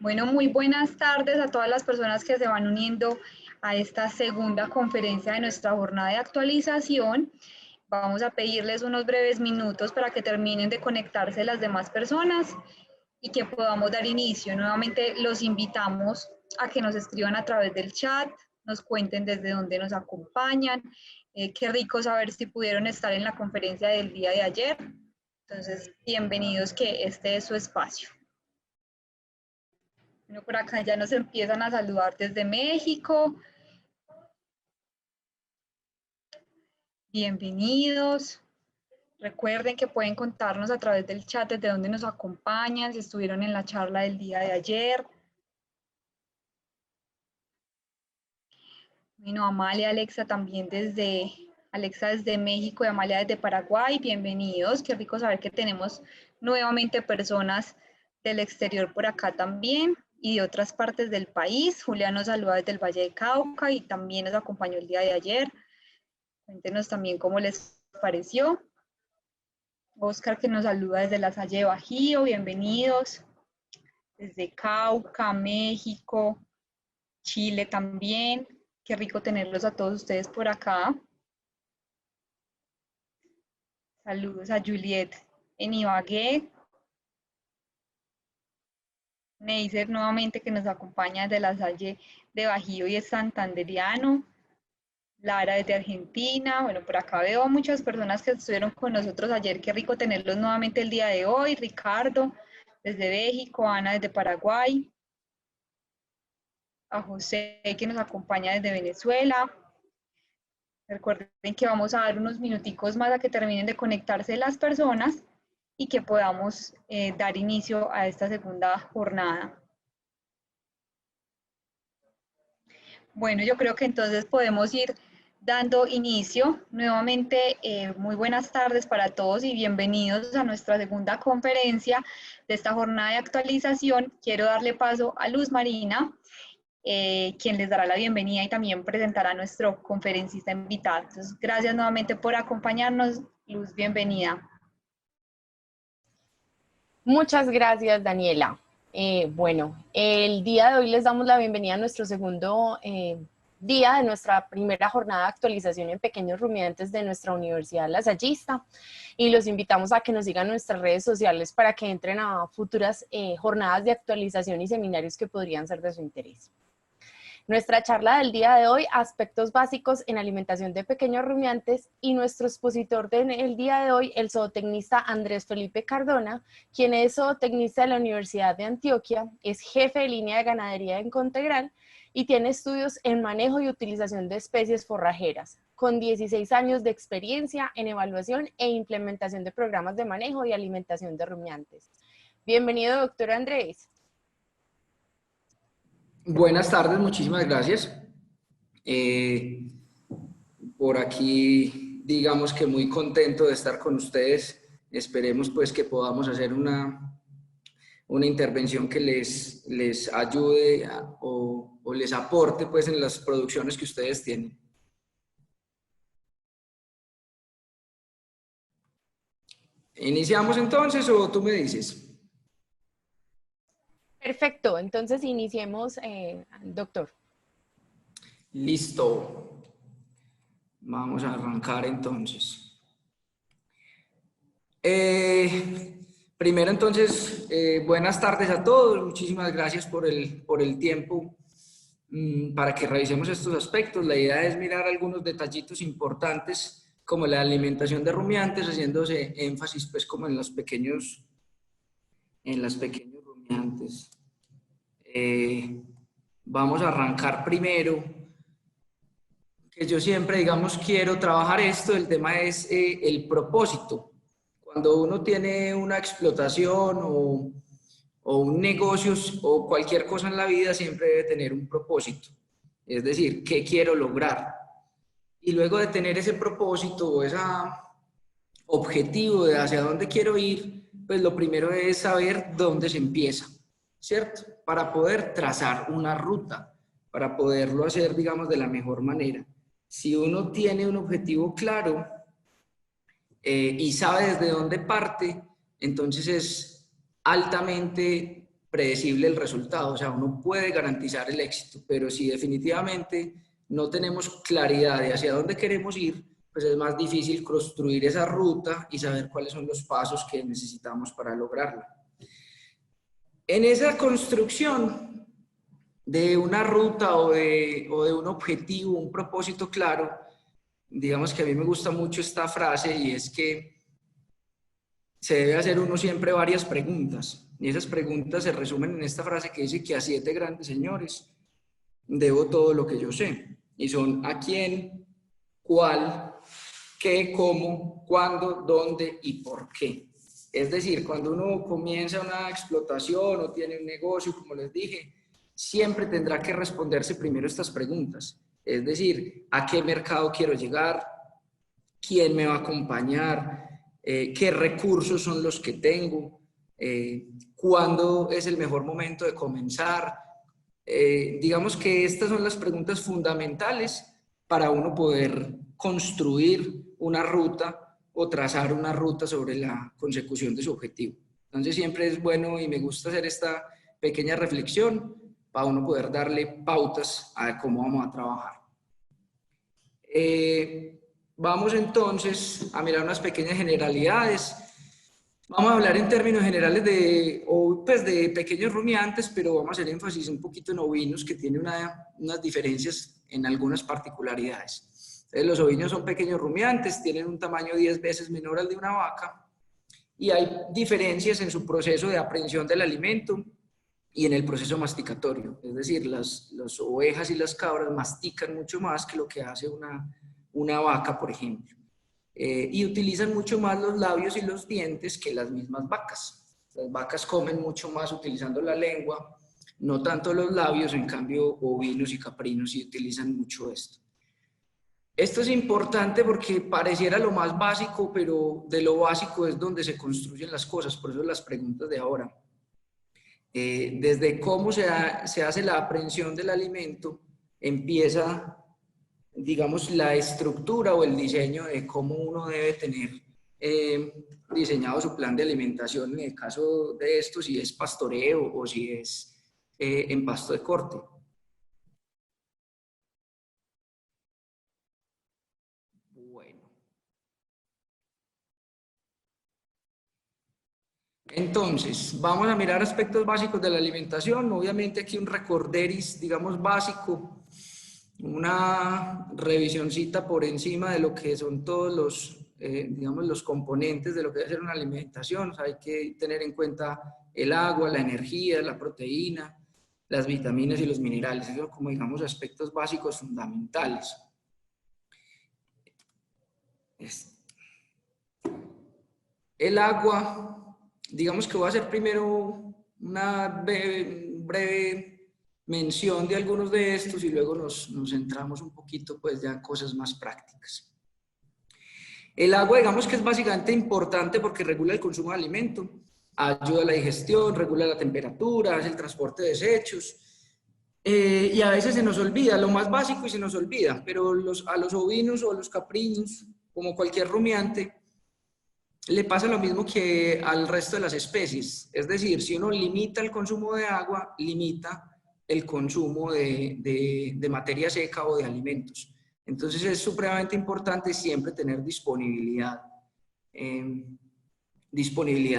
Bueno, muy buenas tardes a todas las personas que se van uniendo a esta segunda conferencia de nuestra jornada de actualización. Vamos a pedirles unos breves minutos para que terminen de conectarse las demás personas y que podamos dar inicio. Nuevamente los invitamos a que nos escriban a través del chat, nos cuenten desde dónde nos acompañan. Qué rico saber si pudieron estar en la conferencia del día de ayer. Entonces, bienvenidos, que este es su espacio. Bueno, por acá ya nos empiezan a saludar desde México. Bienvenidos. Recuerden que pueden contarnos a través del chat desde dónde nos acompañan, si estuvieron en la charla del día de ayer. Bueno, Amalia, Alexa también Alexa desde México y Amalia desde Paraguay. Bienvenidos. Qué rico saber que tenemos nuevamente personas del exterior por acá también y de otras partes del país. Julia nos saluda desde el Valle de Cauca y también nos acompañó el día de ayer. Cuéntenos también cómo les pareció. Oscar, que nos saluda desde la Salle de Bajío, bienvenidos. Desde Cauca, México, Chile también. Qué rico tenerlos a todos ustedes por acá. Saludos a Juliet en Ibagué. Neiser nuevamente, que nos acompaña desde la Salle de Bajío y es santanderiano. Lara desde Argentina. Bueno, por acá veo muchas personas que estuvieron con nosotros ayer. Qué rico tenerlos nuevamente el día de hoy. Ricardo desde México, Ana desde Paraguay, a José, que nos acompaña desde Venezuela. Recuerden que vamos a dar unos minuticos más a que terminen de conectarse las personas y que podamos dar inicio a esta segunda jornada. Bueno, yo creo que entonces podemos ir dando inicio. Nuevamente, muy buenas tardes para todos y bienvenidos a nuestra segunda conferencia de esta jornada de actualización. Quiero darle paso a Luz Marina, quien les dará la bienvenida y también presentará a nuestro conferencista invitado. Entonces, gracias nuevamente por acompañarnos. Luz, bienvenida. Muchas gracias, Daniela. Bueno, el día de hoy les damos la bienvenida a nuestro segundo día de nuestra primera jornada de actualización en pequeños rumiantes de nuestra Universidad Lasallista y los invitamos a que nos sigan en nuestras redes sociales para que entren a futuras jornadas de actualización y seminarios que podrían ser de su interés. Nuestra charla del día de hoy, aspectos básicos en alimentación de pequeños rumiantes, y nuestro expositor del día de hoy, el zootecnista Andrés Felipe Cardona, quien es zootecnista de la Universidad de Antioquia, es jefe de línea de ganadería en Contegral y tiene estudios en manejo y utilización de especies forrajeras, con 16 años de experiencia en evaluación e implementación de programas de manejo y alimentación de rumiantes. Bienvenido, doctor Andrés. Buenas tardes, muchísimas gracias. Por aquí, digamos que muy contento de estar con ustedes. Esperemos pues que podamos hacer una intervención que les ayude o les aporte pues en las producciones que ustedes tienen. ¿Iniciamos entonces o tú me dices? Perfecto, entonces iniciemos, doctor. Listo. Vamos a arrancar entonces. Primero entonces, buenas tardes a todos. Muchísimas gracias por el tiempo para que revisemos estos aspectos. La idea es mirar algunos detallitos importantes como la alimentación de rumiantes, haciéndose énfasis pues como en los pequeños rumiantes. Vamos a arrancar primero, que yo siempre, digamos, quiero trabajar esto. El tema es el propósito. Cuando uno tiene una explotación o un negocio o cualquier cosa en la vida, siempre debe tener un propósito. Es decir, ¿qué quiero lograr? Y luego de tener ese propósito o ese objetivo de hacia dónde quiero ir, pues lo primero es saber dónde se empieza, ¿cierto? Para poder trazar una ruta, para poderlo hacer, digamos, de la mejor manera. Si uno tiene un objetivo claro y sabe desde dónde parte, entonces es altamente predecible el resultado, o sea, uno puede garantizar el éxito, pero si definitivamente no tenemos claridad de hacia dónde queremos ir, pues es más difícil construir esa ruta y saber cuáles son los pasos que necesitamos para lograrla. En esa construcción de una ruta o de un objetivo, un propósito claro, digamos que a mí me gusta mucho esta frase y es que se debe hacer uno siempre varias preguntas. Y esas preguntas se resumen en esta frase que dice que a 7 grandes señores debo todo lo que yo sé. Y son a quién, cuál, qué, cómo, cuándo, dónde y por qué. Es decir, cuando uno comienza una explotación o tiene un negocio, como les dije, siempre tendrá que responderse primero estas preguntas. Es decir, ¿a qué mercado quiero llegar? ¿Quién me va a acompañar? ¿Qué recursos son los que tengo? ¿Cuándo es el mejor momento de comenzar? Digamos que estas son las preguntas fundamentales para uno poder construir una ruta o trazar una ruta sobre la consecución de su objetivo. Entonces siempre es bueno y me gusta hacer esta pequeña reflexión para uno poder darle pautas a cómo vamos a trabajar. Vamos entonces a mirar unas pequeñas generalidades. Vamos a hablar en términos generales de pequeños rumiantes, pero vamos a hacer énfasis un poquito en ovinos que tienen unas diferencias en algunas particularidades. Entonces, los ovinos son pequeños rumiantes, tienen un tamaño 10 veces menor al de una vaca y hay diferencias en su proceso de aprehensión del alimento y en el proceso masticatorio. Es decir, las ovejas y las cabras mastican mucho más que lo que hace una vaca, por ejemplo. Y utilizan mucho más los labios y los dientes que las mismas vacas. Las vacas comen mucho más utilizando la lengua, no tanto los labios, en cambio ovinos y caprinos sí utilizan mucho esto. Esto es importante porque pareciera lo más básico, pero de lo básico es donde se construyen las cosas, por eso las preguntas de ahora. Desde cómo se hace la aprehensión del alimento, empieza, digamos, la estructura o el diseño de cómo uno debe tener diseñado su plan de alimentación en el caso de esto, si es pastoreo o si es en pasto de corte. Bueno. Entonces, vamos a mirar aspectos básicos de la alimentación. Obviamente aquí un recorderis, digamos, básico, una revisioncita por encima de lo que son todos los componentes de lo que debe ser una alimentación. O sea, hay que tener en cuenta el agua, la energía, la proteína, las vitaminas y los minerales. Esos como, digamos, aspectos básicos fundamentales. El agua, digamos que voy a hacer primero una breve mención de algunos de estos y luego nos centramos un poquito pues ya en cosas más prácticas. El agua, digamos que es básicamente importante porque regula el consumo de alimento, ayuda a la digestión, regula la temperatura, hace el transporte de desechos y a veces se nos olvida, lo más básico y se nos olvida, pero a los ovinos o a los caprinos, como cualquier rumiante, le pasa lo mismo que al resto de las especies. Es decir, si uno limita el consumo de agua, limita el consumo de materia seca o de alimentos. Entonces es supremamente importante siempre tener disponibilidad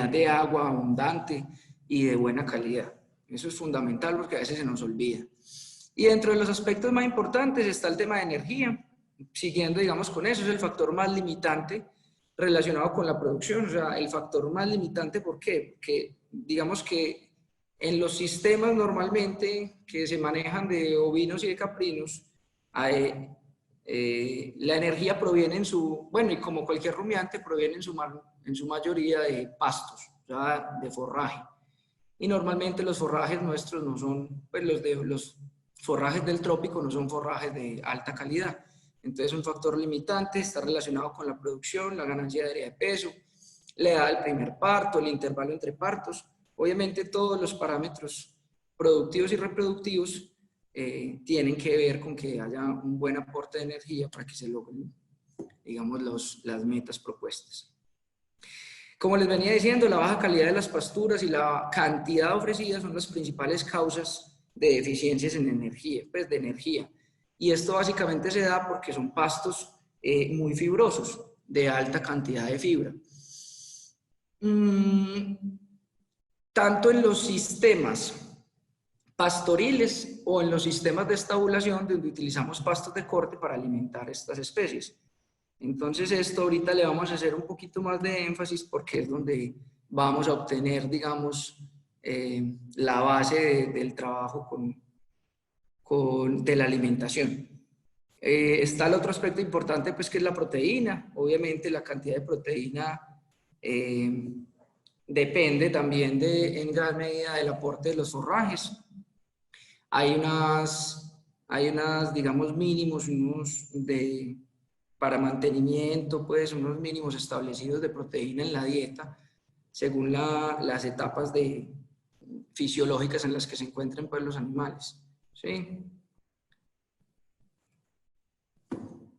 de agua abundante y de buena calidad. Eso es fundamental porque a veces se nos olvida. Y dentro de los aspectos más importantes está el tema de energía. Siguiendo, digamos, con eso, es el factor más limitante relacionado con la producción. O sea, el factor más limitante, ¿por qué? Porque digamos que en los sistemas normalmente que se manejan de ovinos y de caprinos, la energía proviene y como cualquier rumiante, proviene en su mayoría de pastos, o sea, de forraje. Y normalmente los forrajes nuestros no son, pues los forrajes del trópico no son forrajes de alta calidad. Entonces un factor limitante está relacionado con la producción, la ganancia diaria de peso, la edad del primer parto, el intervalo entre partos. Obviamente todos los parámetros productivos y reproductivos tienen que ver con que haya un buen aporte de energía para que se logren, digamos, las metas propuestas. Como les venía diciendo, la baja calidad de las pasturas y la cantidad ofrecida son las principales causas de deficiencias en energía, pues de energía. Y esto básicamente se da porque son pastos muy fibrosos, de alta cantidad de fibra. Tanto en los sistemas pastoriles o en los sistemas de estabulación donde utilizamos pastos de corte para alimentar estas especies. Entonces esto ahorita le vamos a hacer un poquito más de énfasis porque es donde vamos a obtener, digamos, la base del trabajo de la alimentación. Está el otro aspecto importante, pues, que es la proteína. Obviamente la cantidad de proteína depende también en gran medida del aporte de los forrajes. Hay unas, digamos, mínimos, para mantenimiento, pues, unos mínimos establecidos de proteína en la dieta, según las etapas fisiológicas en las que se encuentran, pues, los animales, ¿sí?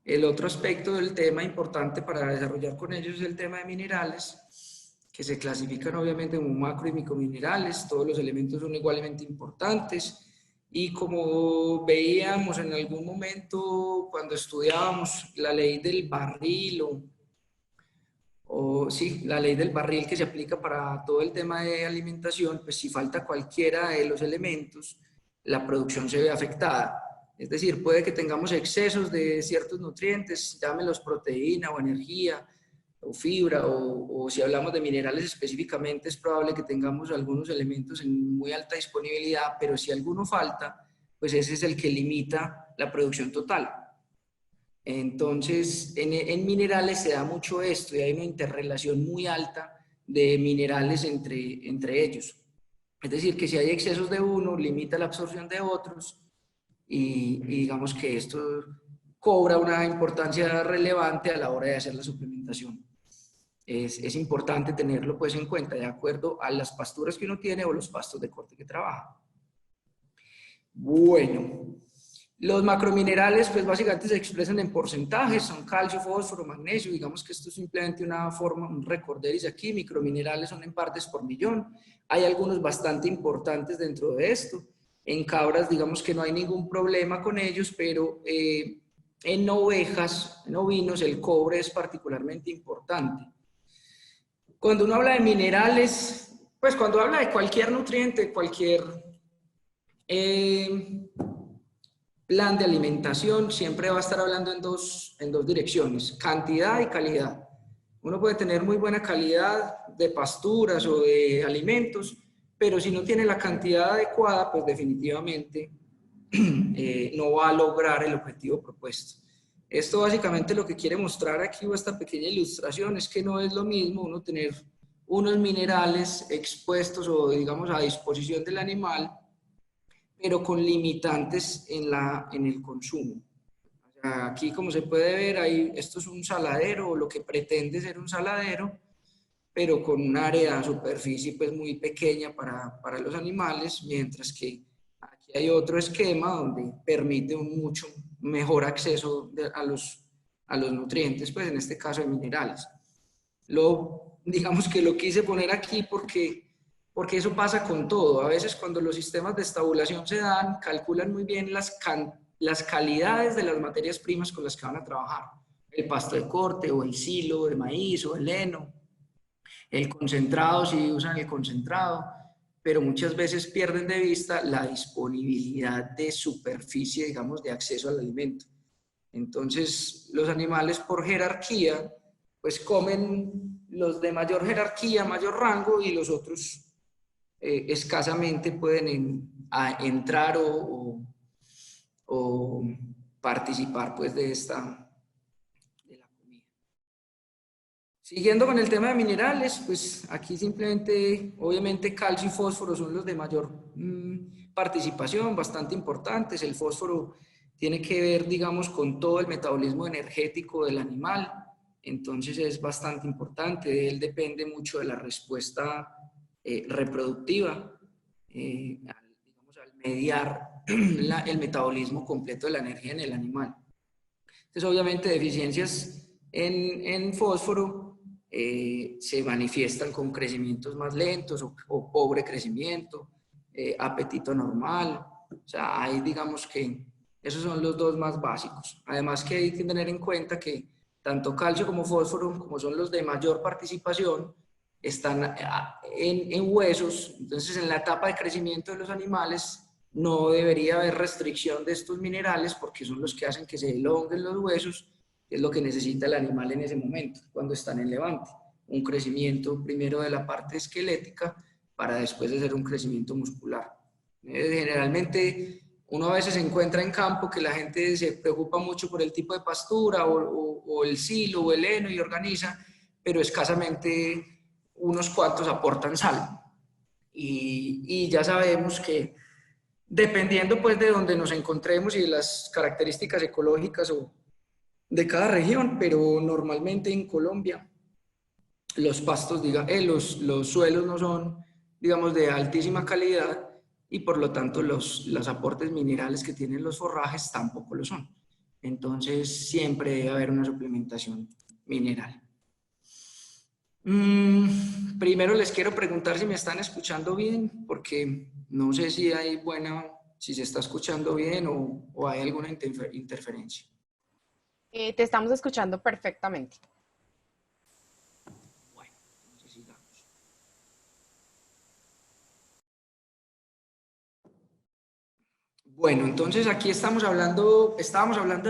El otro aspecto del tema importante para desarrollar con ellos es el tema de minerales, que se clasifican obviamente como macro y microminerales. Todos los elementos son igualmente importantes. Y como veíamos en algún momento cuando estudiábamos la ley del barril, sí, la ley del barril que se aplica para todo el tema de alimentación, pues si falta cualquiera de los elementos, la producción se ve afectada. Es decir, puede que tengamos excesos de ciertos nutrientes, llámelos proteína o energía, o fibra, o si hablamos de minerales específicamente, es probable que tengamos algunos elementos en muy alta disponibilidad, pero si alguno falta, pues ese es el que limita la producción total. Entonces, en minerales se da mucho esto y hay una interrelación muy alta de minerales entre ellos. Es decir, que si hay excesos de uno, limita la absorción de otros y digamos que esto cobra una importancia relevante a la hora de hacer la suplementación. Es importante tenerlo pues en cuenta de acuerdo a las pasturas que uno tiene o los pastos de corte que trabaja. Bueno, los macrominerales pues básicamente se expresan en porcentajes, son calcio, fósforo, magnesio, digamos que esto es simplemente una forma, un recorderis aquí. Microminerales son en partes por millón, hay algunos bastante importantes dentro de esto. En cabras digamos que no hay ningún problema con ellos, pero en ovejas, en ovinos, el cobre es particularmente importante. Cuando uno habla de minerales, pues cuando habla de cualquier nutriente, cualquier plan de alimentación, siempre va a estar hablando en dos direcciones, cantidad y calidad. Uno puede tener muy buena calidad de pasturas o de alimentos, pero si no tiene la cantidad adecuada, pues definitivamente no va a lograr el objetivo propuesto. Esto básicamente lo que quiere mostrar aquí, o esta pequeña ilustración, es que no es lo mismo uno tener unos minerales expuestos o digamos a disposición del animal, pero con limitantes en el consumo. O sea, aquí como se puede ver, esto es un saladero o lo que pretende ser un saladero, pero con un área de superficie pues muy pequeña para los animales, mientras que aquí hay otro esquema donde permite un mucho mejor acceso a los nutrientes, pues en este caso de minerales. Digamos que lo quise poner aquí porque eso pasa con todo. A veces cuando los sistemas de estabulación se dan, calculan muy bien las calidades de las materias primas con las que van a trabajar. El pasto de corte o el silo de maíz o el heno, el concentrado si usan el concentrado, pero muchas veces pierden de vista la disponibilidad de superficie, digamos, de acceso al alimento. Entonces, los animales por jerarquía, pues comen los de mayor jerarquía, mayor rango, y los otros escasamente pueden entrar o participar pues de la comida. Siguiendo con el tema de minerales, pues aquí simplemente, obviamente calcio y fósforo son los de mayor participación, bastante importantes. El fósforo tiene que ver, digamos, con todo el metabolismo energético del animal, entonces es bastante importante. De él depende mucho de la respuesta reproductiva, digamos, al mediar el metabolismo completo de la energía en el animal. Entonces, obviamente, deficiencias en fósforo se manifiestan con crecimientos más lentos o pobre crecimiento, apetito normal. O sea, ahí digamos que esos son los dos más básicos. Además que hay que tener en cuenta que tanto calcio como fósforo, como son los de mayor participación, están en huesos. Entonces, en la etapa de crecimiento de los animales no debería haber restricción de estos minerales porque son los que hacen que se elonguen los huesos, que es lo que necesita el animal en ese momento, cuando están en levante. Un crecimiento primero de la parte esquelética para después hacer un crecimiento muscular. Generalmente uno a veces se encuentra en campo que la gente se preocupa mucho por el tipo de pastura o el silo o el heno y organiza, pero escasamente unos cuantos aportan sal. Y ya sabemos que dependiendo pues de donde nos encontremos y de las características ecológicas o de cada región, pero normalmente en Colombia los pastos, los suelos no son, digamos, de altísima calidad y por lo tanto los aportes minerales que tienen los forrajes tampoco lo son. Entonces siempre debe haber una suplementación mineral. Primero les quiero preguntar si me están escuchando bien, porque no sé si hay si se está escuchando bien o hay alguna interferencia. Te estamos escuchando perfectamente. Bueno, entonces sigamos. Bueno, entonces aquí estábamos hablando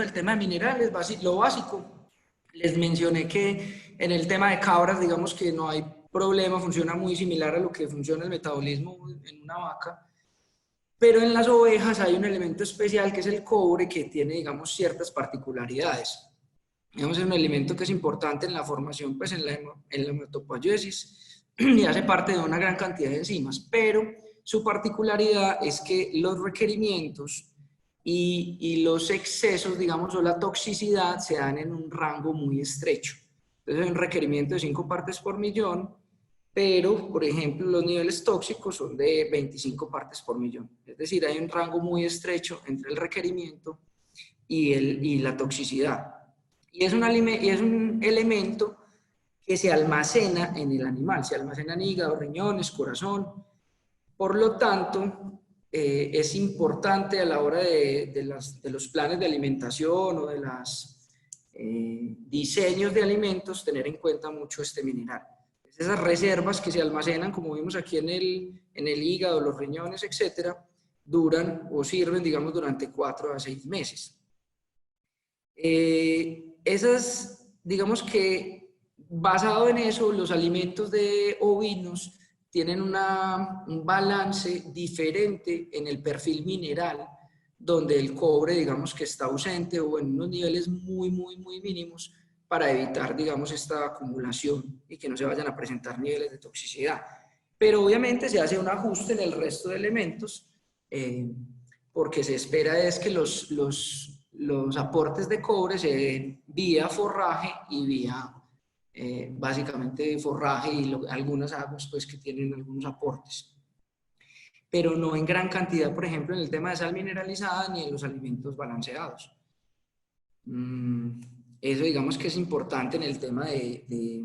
del tema de minerales, lo básico. Les mencioné que en el tema de cabras, digamos que no hay problema, funciona muy similar a lo que funciona el metabolismo en una vaca, pero en las ovejas hay un elemento especial que es el cobre que tiene, digamos, ciertas particularidades. Digamos, es un elemento que es importante en la formación, pues en la hematopoiesis y hace parte de una gran cantidad de enzimas, pero su particularidad es que los requerimientos y los excesos, digamos, o la toxicidad se dan en un rango muy estrecho. Entonces hay un requerimiento de 5 partes por millón, pero, por ejemplo, los niveles tóxicos son de 25 partes por millón. Es decir, hay un rango muy estrecho entre el requerimiento y la toxicidad. Y es un elemento que se almacena en el animal, se almacena en hígado, riñones, corazón. Por lo tanto, es importante a la hora de los planes de alimentación o de los diseños de alimentos tener en cuenta mucho este mineral. Esas reservas que se almacenan, como vimos aquí en el hígado, los riñones, etcétera, duran o sirven, digamos, durante 4 a 6 meses. Digamos que basado en eso, los alimentos de ovinos tienen un balance diferente en el perfil mineral, donde el cobre, digamos que está ausente o en unos niveles muy, muy, muy mínimos para evitar, digamos, esta acumulación y que no se vayan a presentar niveles de toxicidad. Pero obviamente se hace un ajuste en el resto de elementos porque se espera es que los aportes de cobre se den vía forraje y vía básicamente forraje y algunas aguas pues que tienen algunos aportes, pero no en gran cantidad, por ejemplo en el tema de sal mineralizada ni en los alimentos balanceados. Eso digamos que es importante en el tema de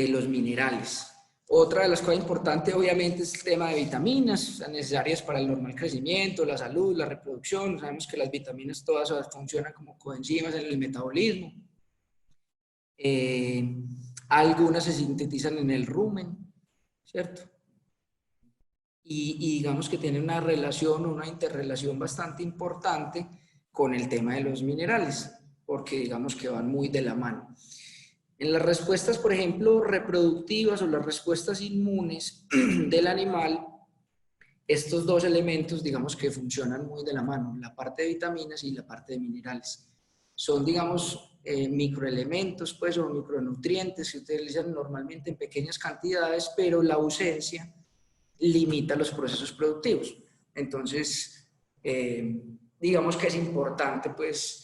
los minerales. Otra de las cosas importantes obviamente es el tema de vitaminas necesarias para el normal crecimiento, la salud, la reproducción. Sabemos que las vitaminas todas funcionan como coenzimas en el metabolismo. Algunas se sintetizan en el rumen, ¿cierto? Y digamos que tienen una relación, una interrelación bastante importante con el tema de los minerales, porque digamos que van muy de la mano. En las respuestas, por ejemplo, reproductivas o las respuestas inmunes del animal, estos dos elementos, digamos que funcionan muy de la mano, la parte de vitaminas y la parte de minerales. Son, digamos, microelementos, pues, o micronutrientes que se utilizan normalmente en pequeñas cantidades, pero la ausencia limita los procesos productivos. Entonces, digamos que es importante, pues,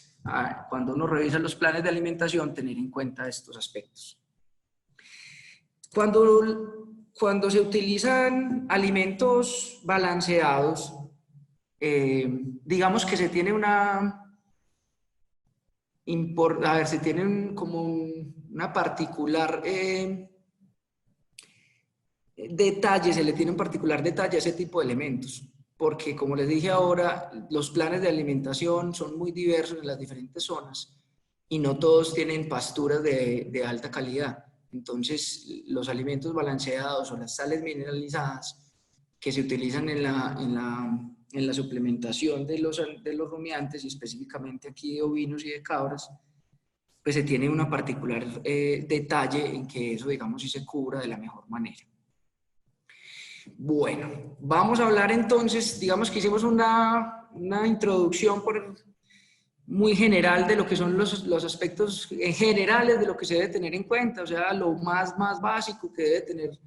cuando uno revisa los planes de alimentación, tener en cuenta estos aspectos. Cuando se utilizan alimentos balanceados, digamos que se tiene una particular detalle, se le tiene un particular detalle a ese tipo de elementos, porque como les dije ahora, los planes de alimentación son muy diversos en las diferentes zonas y no todos tienen pasturas de alta calidad. Entonces, los alimentos balanceados o las sales mineralizadas que se utilizan en la suplementación de los rumiantes, y específicamente aquí de ovinos y de cabras, pues se tiene una particular detalle en que eso, digamos, sí se cubra de la mejor manera. Bueno, vamos a hablar entonces, digamos que hicimos una introducción muy general de lo que son los aspectos generales de lo que se debe tener en cuenta, o sea, lo más básico que debe tener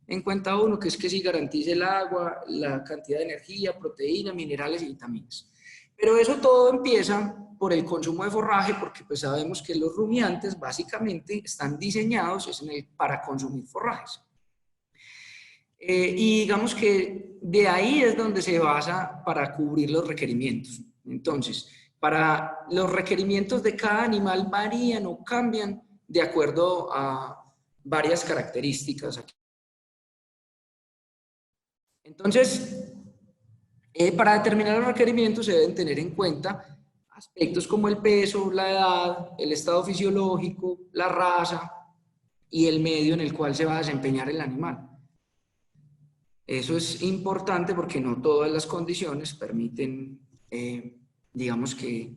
en cuenta uno, que es que sí garantice el agua, la cantidad de energía, proteínas, minerales y vitaminas. Pero eso todo empieza por el consumo de forraje, porque pues sabemos que los rumiantes básicamente están diseñados para consumir forrajes. Y digamos que de ahí es donde se basa para cubrir los requerimientos. Entonces, para los requerimientos de cada animal varían o cambian de acuerdo a varias características. Entonces, para determinar los requerimientos se deben tener en cuenta aspectos como el peso, la edad, el estado fisiológico, la raza y el medio en el cual se va a desempeñar el animal. Eso es importante porque no todas las condiciones permiten, digamos que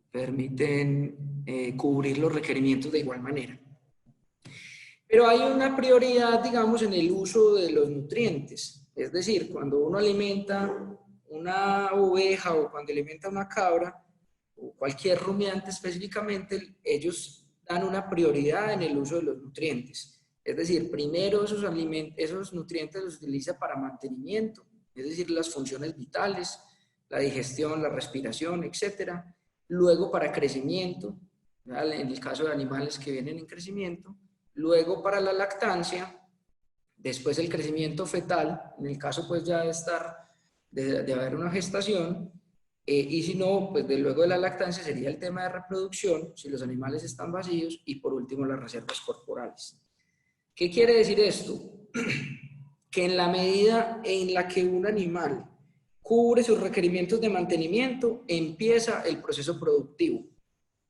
permiten cubrir los requerimientos de igual manera. Pero hay una prioridad, digamos, en el uso de los nutrientes. Es decir, cuando uno alimenta una oveja o cuando alimenta una cabra o cualquier rumiante específicamente, ellos dan una prioridad en el uso de los nutrientes. Es decir, primero esos nutrientes los utiliza para mantenimiento, es decir, las funciones vitales, la digestión, la respiración, etc. Luego para crecimiento, ¿vale? En el caso de animales que vienen en crecimiento. Luego para la lactancia, después el crecimiento fetal, en el caso pues ya de haber una gestación, y si no, pues luego de la lactancia sería el tema de reproducción, si los animales están vacíos, y por último las reservas corporales. ¿Qué quiere decir esto? Que en la medida en la que un animal cubre sus requerimientos de mantenimiento, empieza el proceso productivo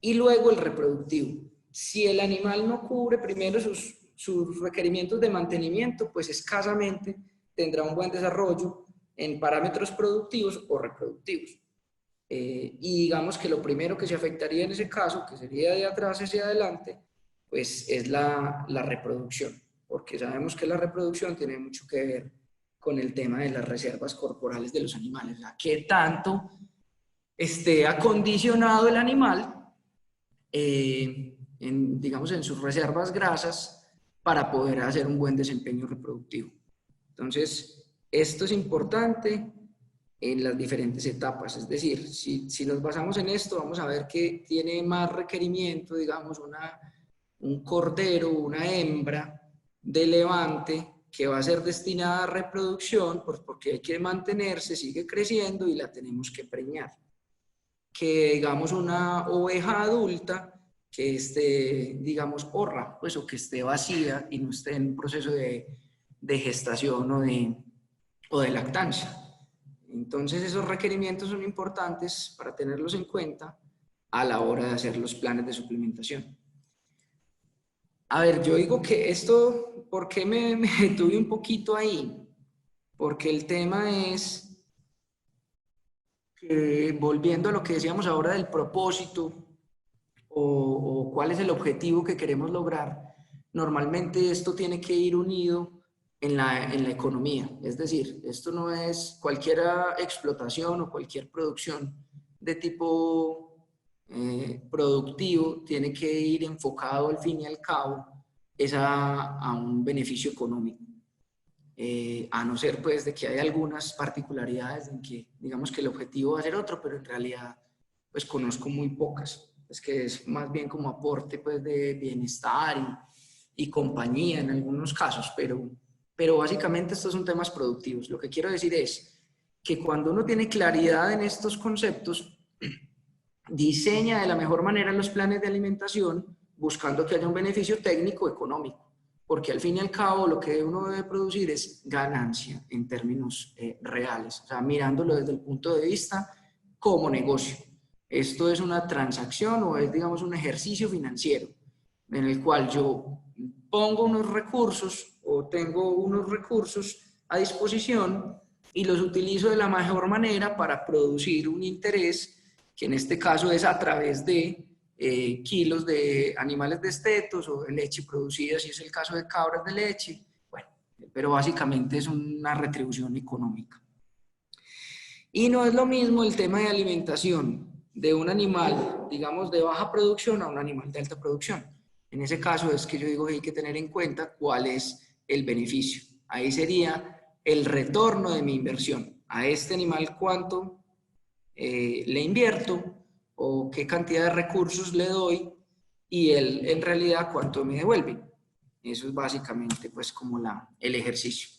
y luego el reproductivo. Si el animal no cubre primero sus requerimientos de mantenimiento, pues escasamente tendrá un buen desarrollo en parámetros productivos o reproductivos. Y digamos que lo primero que se afectaría en ese caso, que sería de atrás hacia adelante, pues es la reproducción, porque sabemos que la reproducción tiene mucho que ver con el tema de las reservas corporales de los animales, o sea, qué tanto esté acondicionado el animal, digamos, en sus reservas grasas para poder hacer un buen desempeño reproductivo. Entonces, esto es importante en las diferentes etapas, es decir, si nos basamos en esto, vamos a ver que tiene más requerimiento, digamos, un cordero, una hembra de levante que va a ser destinada a reproducción, pues porque hay que mantenerse, sigue creciendo y la tenemos que preñar. Que digamos una oveja adulta que esté, digamos, horra, pues, o que esté vacía y no esté en un proceso de gestación o de lactancia. Entonces esos requerimientos son importantes para tenerlos en cuenta a la hora de hacer los planes de suplementación. A ver, yo digo que esto, ¿por qué me detuve un poquito ahí? Porque el tema es que, volviendo a lo que decíamos ahora del propósito o cuál es el objetivo que queremos lograr, normalmente esto tiene que ir unido en la economía. Es decir, esto no es cualquier explotación o cualquier producción de tipo productivo, tiene que ir enfocado al fin y al cabo a un beneficio económico. A no ser pues de que hay algunas particularidades en que digamos que el objetivo va a ser otro, pero en realidad pues conozco muy pocas. Es que es más bien como aporte pues de bienestar y compañía en algunos casos, pero básicamente estos son temas productivos. Lo que quiero decir es que cuando uno tiene claridad en estos conceptos, diseña de la mejor manera los planes de alimentación, buscando que haya un beneficio técnico económico, porque al fin y al cabo lo que uno debe producir es ganancia en términos reales, o sea, mirándolo desde el punto de vista como negocio. Esto es una transacción o es, digamos, un ejercicio financiero en el cual yo pongo unos recursos o tengo unos recursos a disposición y los utilizo de la mejor manera para producir un interés, que en este caso es a través de kilos de animales destetos o de leche producida, si es el caso de cabras de leche, bueno, pero básicamente es una retribución económica. Y no es lo mismo el tema de alimentación de un animal, digamos, de baja producción a un animal de alta producción. En ese caso es que yo digo que hay que tener en cuenta cuál es el beneficio. Ahí sería el retorno de mi inversión. A este animal, ¿cuánto le invierto o qué cantidad de recursos le doy y él en realidad cuánto me devuelve? Eso es básicamente pues como el ejercicio.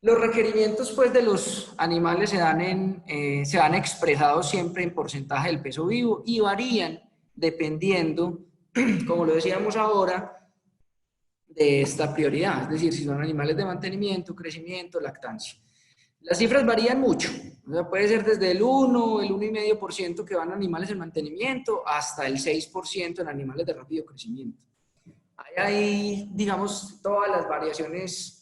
Los requerimientos pues de los animales se dan expresados siempre en porcentaje del peso vivo y varían dependiendo, como lo decíamos ahora, de esta prioridad, es decir, si son animales de mantenimiento, crecimiento, lactancia. Las cifras varían mucho, o sea, puede ser desde el 1, el 1,5% que van a animales en mantenimiento hasta el 6% en animales de rápido crecimiento. Hay, digamos, todas las variaciones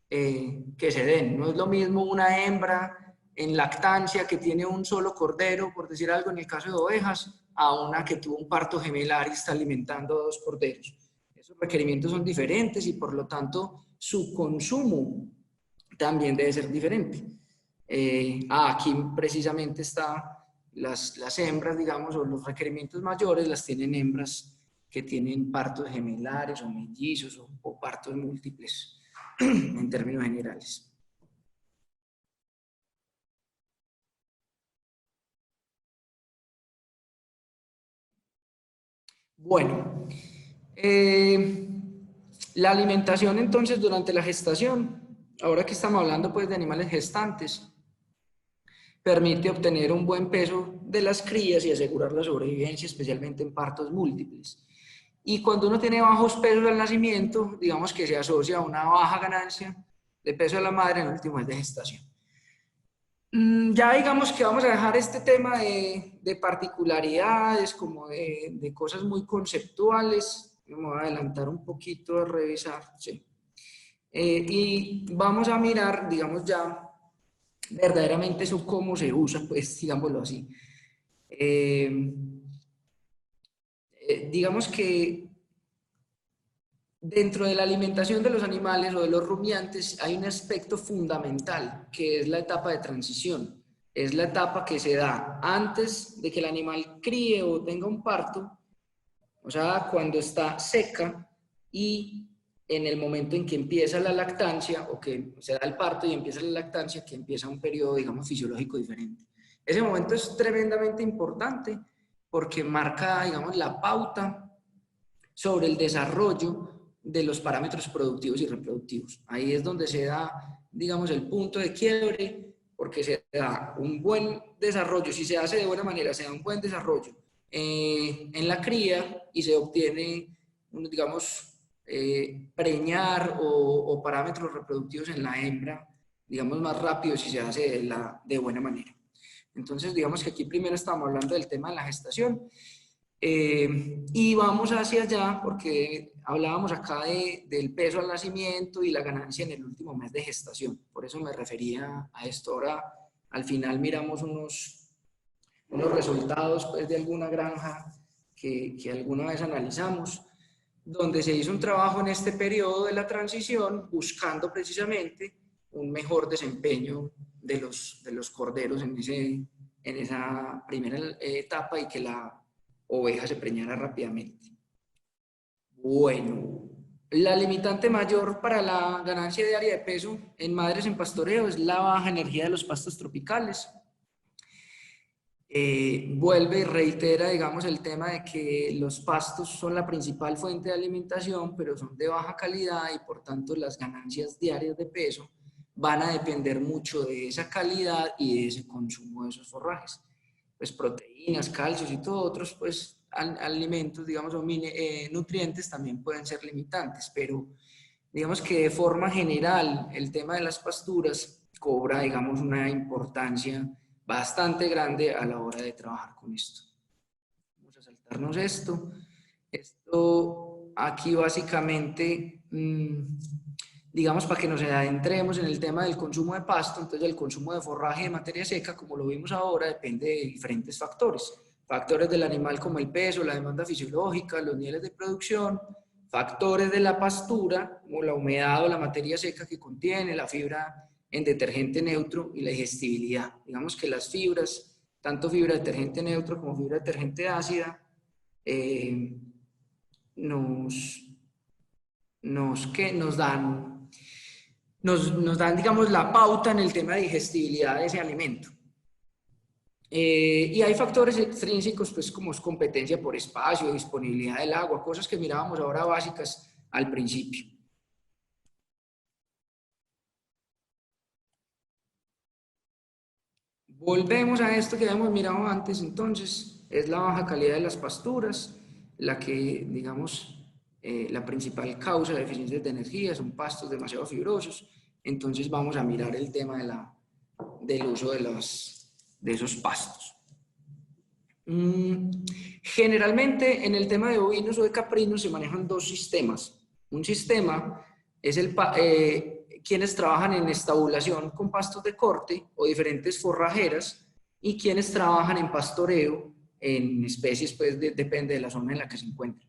que se den. No es lo mismo una hembra en lactancia que tiene un solo cordero, por decir algo en el caso de ovejas, a una que tuvo un parto gemelar y está alimentando a 2 corderos. Esos requerimientos son diferentes y por lo tanto su consumo también debe ser diferente. Aquí precisamente está las hembras, digamos, o los requerimientos mayores las tienen hembras que tienen partos gemelares o mellizos o partos múltiples en términos generales. Bueno, la alimentación entonces durante la gestación, ahora que estamos hablando pues de animales gestantes, permite obtener un buen peso de las crías y asegurar la sobrevivencia, especialmente en partos múltiples. Y cuando uno tiene bajos pesos al nacimiento, digamos que se asocia a una baja ganancia de peso de la madre en el último mes de gestación. Ya digamos que vamos a dejar este tema de particularidades, como de cosas muy conceptuales. Me voy a adelantar un poquito a revisar, sí. Y vamos a mirar, digamos ya, verdaderamente eso cómo se usa, pues digámoslo así. Digamos que dentro de la alimentación de los animales o de los rumiantes hay un aspecto fundamental que es la etapa de transición. Es la etapa que se da antes de que el animal críe o tenga un parto, o sea, cuando está seca y en el momento en que empieza la lactancia o que se da el parto y empieza la lactancia, que empieza un periodo, digamos, fisiológico diferente. Ese momento es tremendamente importante porque marca, digamos, la pauta sobre el desarrollo de los parámetros productivos y reproductivos. Ahí es donde se da, digamos, el punto de quiebre, porque se da un buen desarrollo, si se hace de buena manera, se da un buen desarrollo en la cría y se obtiene, digamos, preñar o parámetros reproductivos en la hembra, digamos, más rápido si se hace de buena manera. Entonces, digamos que aquí primero estamos hablando del tema de la gestación. Y vamos hacia allá porque hablábamos acá del peso al nacimiento y la ganancia en el último mes de gestación. Por eso me refería a esto. Ahora, al final miramos unos resultados pues, de alguna granja que alguna vez analizamos, donde se hizo un trabajo en este periodo de la transición buscando precisamente un mejor desempeño de los corderos en esa primera etapa y que la oveja se preñara rápidamente. Bueno, la limitante mayor para la ganancia diaria de peso en madres en pastoreo es la baja energía de los pastos tropicales. Vuelve y reitera, digamos, el tema de que los pastos son la principal fuente de alimentación, pero son de baja calidad y por tanto las ganancias diarias de peso van a depender mucho de esa calidad y de ese consumo de esos forrajes. Pues proteínas, calcios y todo otros, pues alimentos, digamos, o nutrientes también pueden ser limitantes, pero digamos que de forma general el tema de las pasturas cobra, digamos, una importancia bastante grande a la hora de trabajar con esto. Vamos a saltarnos esto. Esto aquí básicamente, digamos, para que nos adentremos en el tema del consumo de pasto, entonces el consumo de forraje de materia seca, como lo vimos ahora, depende de diferentes factores. Factores del animal como el peso, la demanda fisiológica, los niveles de producción, factores de la pastura, como la humedad o la materia seca que contiene, la fibra en detergente neutro y la digestibilidad. Digamos que las fibras, tanto fibra de detergente neutro como fibra de detergente ácida, nos dan, digamos, la pauta en el tema de digestibilidad de ese alimento. Y hay factores extrínsecos, pues, como es competencia por espacio, disponibilidad del agua, cosas que mirábamos ahora básicas al principio. Volvemos a esto que habíamos mirado antes, entonces, es la baja calidad de las pasturas, la que, digamos, la principal causa de deficiencias de energía, son pastos demasiado fibrosos. Entonces vamos a mirar el tema del uso de esos pastos. Generalmente en el tema de bovinos o de caprinos se manejan dos sistemas. Un sistema es quienes trabajan en estabulación con pastos de corte o diferentes forrajeras, y quienes trabajan en pastoreo en especies, pues depende de la zona en la que se encuentren.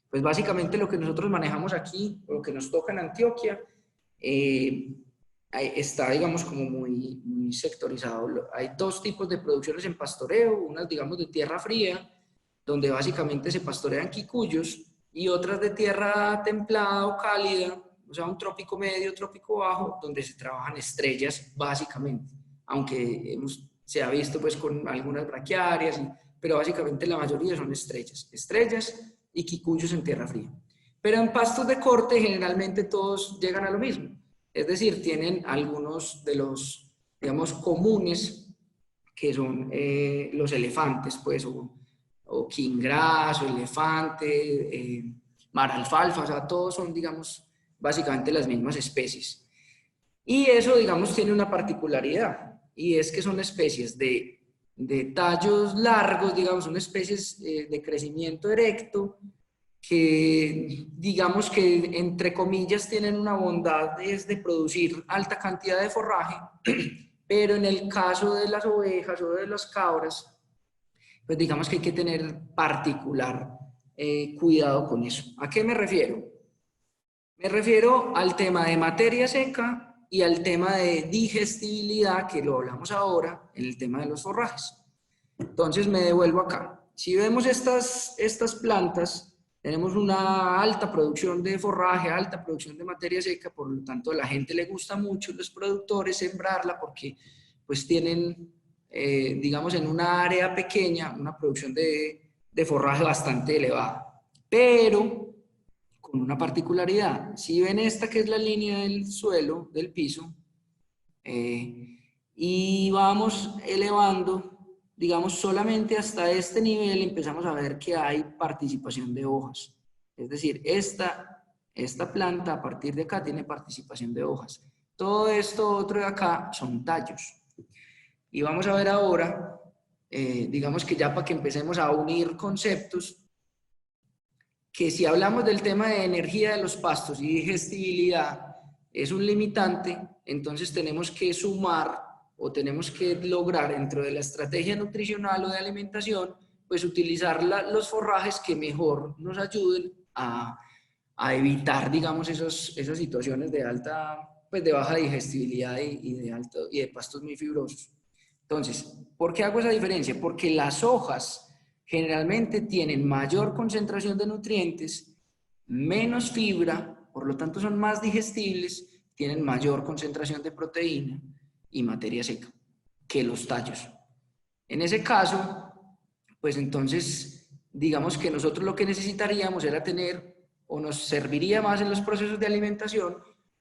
Pues básicamente lo que nosotros manejamos aquí, o lo que nos toca en Antioquia, está, digamos, como muy sectorizado. Hay dos tipos de producciones en pastoreo, unas, digamos, de tierra fría, donde básicamente se pastorean quicuyos, y otras de tierra templada o cálida, o sea, un trópico medio, trópico bajo, donde se trabajan estrellas básicamente, aunque se ha visto pues con algunas braquiarias, pero básicamente la mayoría son estrellas y quicuyos en tierra fría. Pero en pastos de corte generalmente todos llegan a lo mismo, es decir, tienen algunos de los, digamos, comunes, que son los elefantes, pues, o quingras, o elefante, maralfalfa, o sea, todos son, digamos, básicamente las mismas especies. Y eso, digamos, tiene una particularidad, y es que son especies de tallos largos, digamos, son especies de crecimiento erecto, que, digamos, que entre comillas tienen una bondad, es de producir alta cantidad de forraje, pero en el caso de las ovejas o de las cabras, pues digamos que hay que tener particular cuidado con eso. ¿A qué me refiero? Me refiero al tema de materia seca y al tema de digestibilidad, que lo hablamos ahora en el tema de los forrajes. Entonces me devuelvo acá. Si vemos estas plantas, tenemos una alta producción de forraje, alta producción de materia seca, por lo tanto a la gente le gusta mucho, los productores, sembrarla, porque pues tienen, digamos, en una área pequeña, una producción de forraje bastante elevada. Pero con una particularidad, si ven esta que es la línea del suelo, del piso, y vamos elevando, digamos, solamente hasta este nivel empezamos a ver que hay participación de hojas. Es decir, esta planta a partir de acá tiene participación de hojas. Todo esto otro de acá son tallos. Y vamos a ver ahora, digamos que ya para que empecemos a unir conceptos, que si hablamos del tema de energía de los pastos y digestibilidad es un limitante, entonces tenemos que sumar o tenemos que lograr dentro de la estrategia nutricional o de alimentación, pues utilizar los forrajes que mejor nos ayuden a evitar, digamos, esas situaciones de de baja digestibilidad y de pastos muy fibrosos. Entonces, ¿por qué hago esa diferencia? Porque las hojas generalmente tienen mayor concentración de nutrientes, menos fibra, por lo tanto son más digestibles, tienen mayor concentración de proteína y materia seca que los tallos. En ese caso, pues entonces, digamos que nosotros lo que necesitaríamos era tener, o nos serviría más en los procesos de alimentación,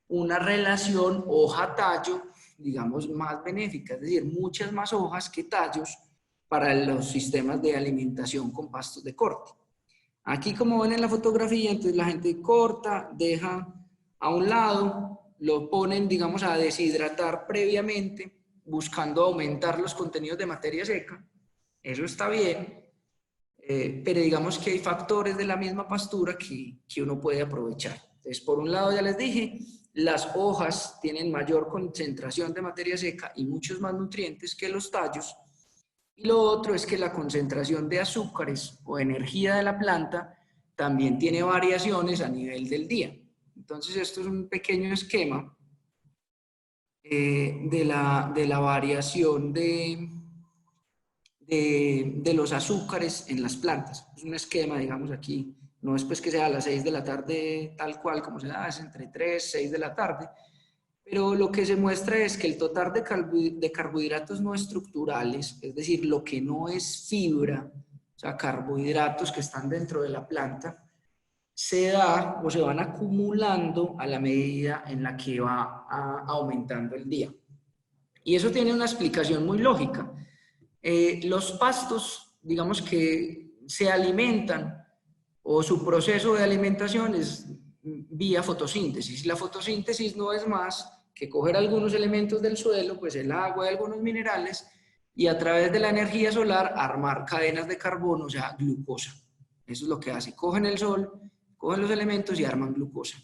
una relación hoja-tallo, digamos, más benéfica, es decir, muchas más hojas que tallos, para los sistemas de alimentación con pastos de corte. Aquí, como ven en la fotografía, entonces la gente corta, deja a un lado, lo ponen, digamos, a deshidratar previamente, buscando aumentar los contenidos de materia seca. Eso está bien, pero digamos que hay factores de la misma pastura que uno puede aprovechar. Entonces, por un lado, ya les dije, las hojas tienen mayor concentración de materia seca y muchos más nutrientes que los tallos. Y lo otro es que la concentración de azúcares o energía de la planta también tiene variaciones a nivel del día. Entonces, esto es un pequeño esquema de la variación de los azúcares en las plantas. Es un esquema, digamos aquí, no es pues que sea a las 6 de la tarde tal cual como se da, es entre 3 y 6 de la tarde, pero lo que se muestra es que el total de carbohidratos no estructurales, es decir, lo que no es fibra, o sea, carbohidratos que están dentro de la planta, se da o se van acumulando a la medida en la que va aumentando el día. Y eso tiene una explicación muy lógica. Los pastos, digamos que se alimentan o su proceso de alimentación es vía fotosíntesis. La fotosíntesis no es más que coger algunos elementos del suelo, pues el agua y algunos minerales, y a través de la energía solar armar cadenas de carbono, o sea, glucosa. Eso es lo que hace. Cogen el sol, cogen los elementos y arman glucosa.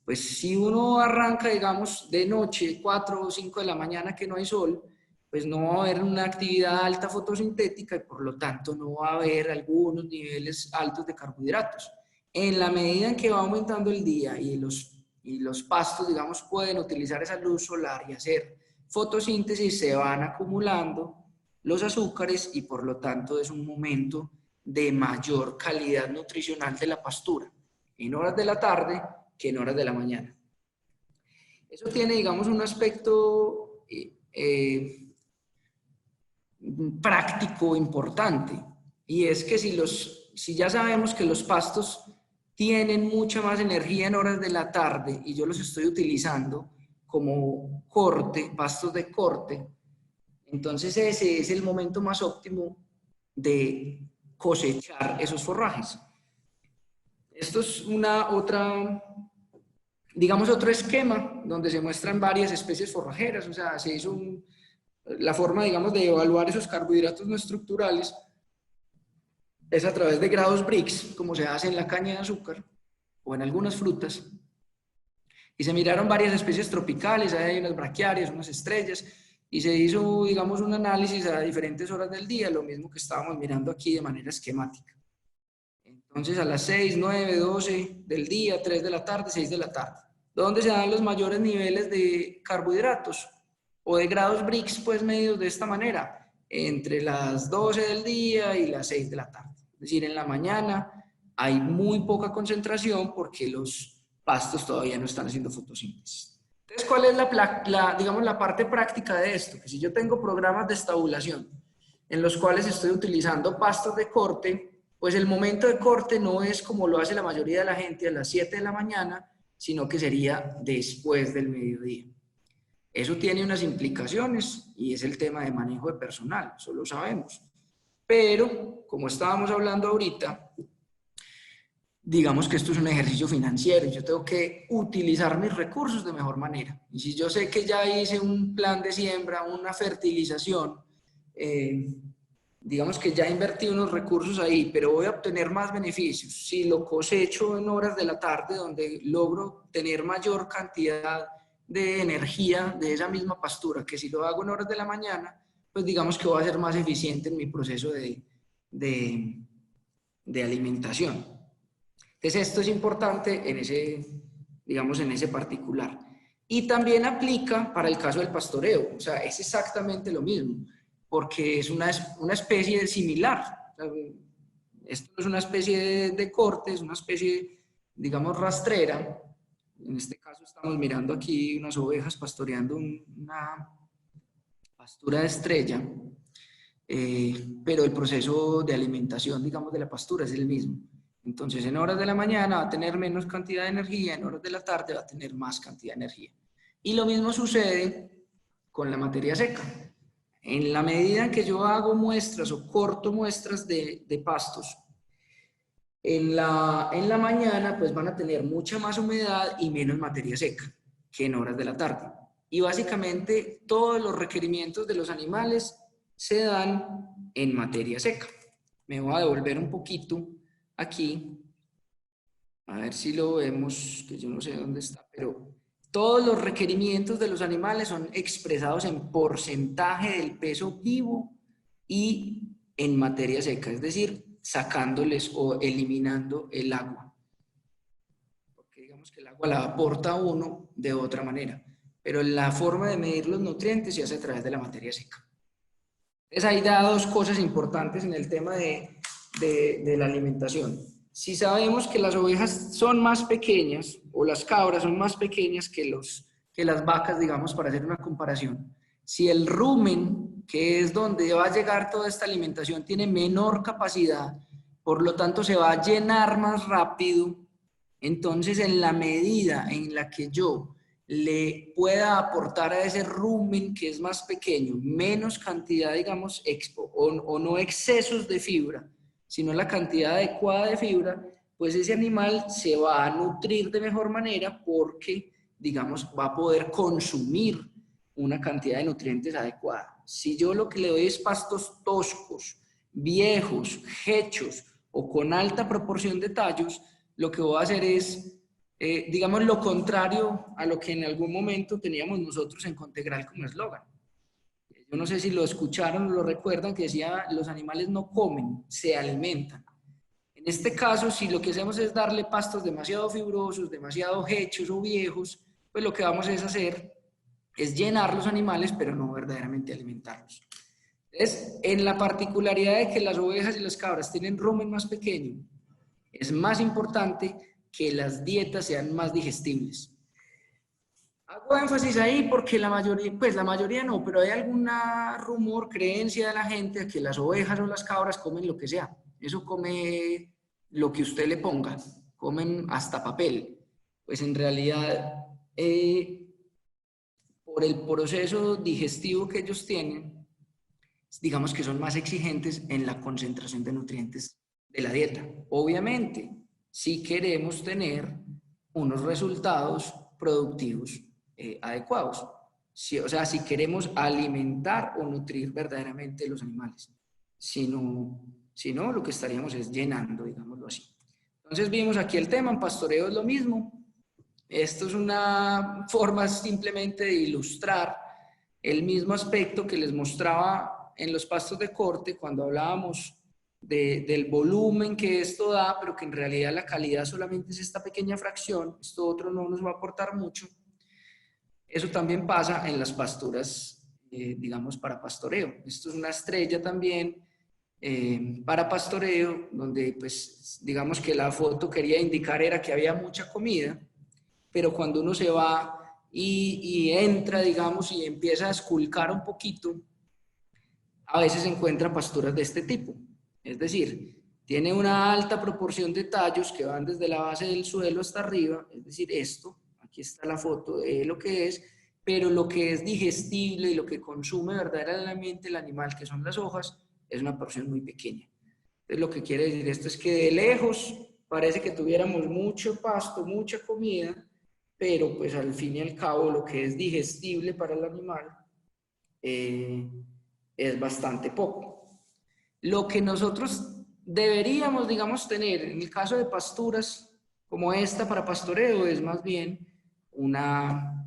Pues si uno arranca, digamos, de noche, 4 o 5 de la mañana que no hay sol, pues no va a haber una actividad alta fotosintética y por lo tanto no va a haber algunos niveles altos de carbohidratos. En la medida en que va aumentando el día y los pastos, digamos, pueden utilizar esa luz solar y hacer fotosíntesis, se van acumulando los azúcares y por lo tanto es un momento de mayor calidad nutricional de la pastura en horas de la tarde que en horas de la mañana. Eso tiene, digamos, un aspecto práctico importante, y es que si ya sabemos que los pastos tienen mucha más energía en horas de la tarde y yo los estoy utilizando como corte, pastos de corte, entonces ese es el momento más óptimo de cosechar esos forrajes. Esto es digamos, otro esquema donde se muestran varias especies forrajeras, o sea, se hizo la forma, digamos, de evaluar esos carbohidratos no estructurales es a través de grados Brix, como se hace en la caña de azúcar o en algunas frutas. Y se miraron varias especies tropicales, hay unas braquiarias, unas estrellas, y se hizo, digamos, un análisis a diferentes horas del día, lo mismo que estábamos mirando aquí de manera esquemática. Entonces a las 6, 9, 12 del día, 3 de la tarde, 6 de la tarde. ¿Dónde se dan los mayores niveles de carbohidratos? O de grados Brix, pues medidos de esta manera, entre las 12 del día y las 6 de la tarde. Es decir, en la mañana hay muy poca concentración porque los pastos todavía no están haciendo fotosíntesis. Entonces, ¿cuál es digamos, la parte práctica de esto? Que si yo tengo programas de estabulación en los cuales estoy utilizando pastos de corte, pues el momento de corte no es como lo hace la mayoría de la gente a las 7 de la mañana, sino que sería después del mediodía. Eso tiene unas implicaciones y es el tema de manejo de personal, eso lo sabemos. Pero, como estábamos hablando ahorita, digamos que esto es un ejercicio financiero y yo tengo que utilizar mis recursos de mejor manera. Y si yo sé que ya hice un plan de siembra, una fertilización, digamos que ya invertí unos recursos ahí, pero voy a obtener más beneficios si lo cosecho en horas de la tarde, donde logro tener mayor cantidad de energía de esa misma pastura, que si lo hago en horas de la mañana, pues digamos que voy a ser más eficiente en mi proceso de alimentación. Entonces esto es importante en ese particular. Y también aplica para el caso del pastoreo, o sea, es exactamente lo mismo, porque es una especie similar. Esto no es una especie de corte, es una especie, digamos, rastrera. En este caso estamos mirando aquí unas ovejas pastoreando una pastura de estrella, pero el proceso de alimentación, digamos, de la pastura es el mismo. Entonces, en horas de la mañana va a tener menos cantidad de energía, en horas de la tarde va a tener más cantidad de energía. Y lo mismo sucede con la materia seca. En la medida en que yo hago muestras o corto muestras de pastos, en la mañana pues van a tener mucha más humedad y menos materia seca que en horas de la tarde. Y básicamente todos los requerimientos de los animales se dan en materia seca. Me voy a devolver un poquito aquí, a ver si lo vemos, que yo no sé dónde está, pero todos los requerimientos de los animales son expresados en porcentaje del peso vivo y en materia seca, es decir, sacándoles o eliminando el agua. Porque digamos que el agua la aporta uno de otra manera, pero la forma de medir los nutrientes se hace a través de la materia seca. Entonces ahí da dos cosas importantes en el tema de la alimentación. Si sabemos que las ovejas son más pequeñas o las cabras son más pequeñas que las vacas, digamos, para hacer una comparación, si el rumen, que es donde va a llegar toda esta alimentación, tiene menor capacidad, por lo tanto se va a llenar más rápido, entonces en la medida en la que yo le pueda aportar a ese rumen que es más pequeño, menos cantidad, digamos, o no excesos de fibra, sino la cantidad adecuada de fibra, pues ese animal se va a nutrir de mejor manera porque, digamos, va a poder consumir una cantidad de nutrientes adecuada. Si yo lo que le doy es pastos toscos, viejos, hechos o con alta proporción de tallos, lo que voy a hacer es, digamos, lo contrario a lo que en algún momento teníamos nosotros en Contegral como eslogan. Yo no sé si lo escucharon o lo recuerdan, que decía, los animales no comen, se alimentan. En este caso, si lo que hacemos es darle pastos demasiado fibrosos, demasiado hechos o viejos, pues lo que vamos a hacer es llenar los animales, pero no verdaderamente alimentarlos. Entonces, en la particularidad de que las ovejas y las cabras tienen rumen más pequeño, es más importante que las dietas sean más digestibles. Hago énfasis ahí porque la mayoría no, pero hay alguna rumor, creencia de la gente de que las ovejas o las cabras comen lo que sea. Eso come lo que usted le ponga, comen hasta papel. Pues en realidad, por el proceso digestivo que ellos tienen, digamos que son más exigentes en la concentración de nutrientes de la dieta. Obviamente, si queremos tener unos resultados productivos adecuados. O sea, si queremos alimentar o nutrir verdaderamente los animales. Si no, lo que estaríamos es llenando, digámoslo así. Entonces vimos aquí el tema, en pastoreo es lo mismo. Esto es una forma simplemente de ilustrar el mismo aspecto que les mostraba en los pastos de corte cuando hablábamos del volumen que esto da, pero que en realidad la calidad solamente es esta pequeña fracción, esto otro no nos va a aportar mucho. Eso también pasa en las pasturas, digamos, para pastoreo. Esto es una estrella también para pastoreo, donde pues digamos que la foto quería indicar era que había mucha comida, pero cuando uno se va y entra, digamos, y empieza a esculcar un poquito, a veces se encuentra pasturas de este tipo. Es decir, tiene una alta proporción de tallos que van desde la base del suelo hasta arriba, es decir, esto, aquí está la foto de lo que es, pero lo que es digestible y lo que consume verdaderamente el animal, que son las hojas, es una porción muy pequeña. Entonces, lo que quiere decir esto es que de lejos parece que tuviéramos mucho pasto, mucha comida, pero pues al fin y al cabo lo que es digestible para el animal es bastante poco. Lo que nosotros deberíamos, digamos, tener en el caso de pasturas como esta para pastoreo es más bien una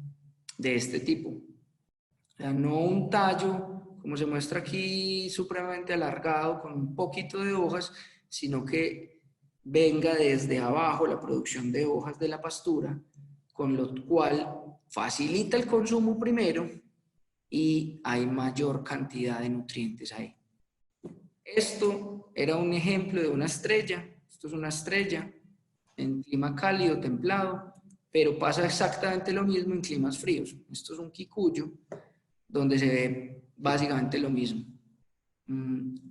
de este tipo. O sea, no un tallo, como se muestra aquí, supremamente alargado, con un poquito de hojas, sino que venga desde abajo la producción de hojas de la pastura, con lo cual facilita el consumo primero y hay mayor cantidad de nutrientes ahí. Esto era un ejemplo de una estrella. Esto es una estrella en clima cálido, templado, pero pasa exactamente lo mismo en climas fríos. Esto es un quicuyo, donde se ve básicamente lo mismo.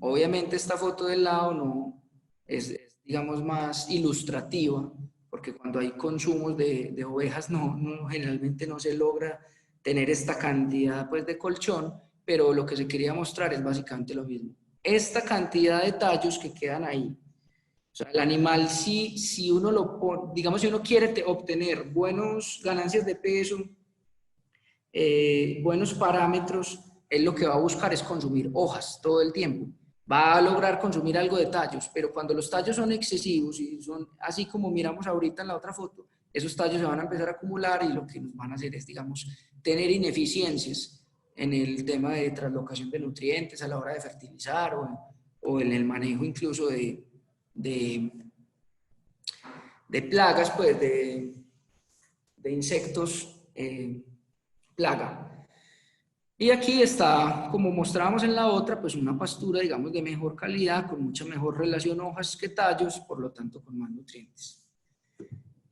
Obviamente esta foto del lado no es, digamos, más ilustrativa, porque cuando hay consumos de ovejas generalmente no se logra tener esta cantidad pues, de colchón, pero lo que se quería mostrar es básicamente lo mismo. Esta cantidad de tallos que quedan ahí, o sea, el animal, si uno lo pone, digamos, si uno quiere obtener buenas ganancias de peso, buenos parámetros, él lo que va a buscar es consumir hojas todo el tiempo. Va a lograr consumir algo de tallos, pero cuando los tallos son excesivos y son así como miramos ahorita en la otra foto, esos tallos se van a empezar a acumular y lo que nos van a hacer es, digamos, tener ineficiencias en el tema de translocación de nutrientes a la hora de fertilizar o en el manejo incluso de plagas, pues de insectos plaga. Y aquí está, como mostrábamos en la otra, pues una pastura, digamos, de mejor calidad, con mucha mejor relación hojas que tallos, por lo tanto con más nutrientes.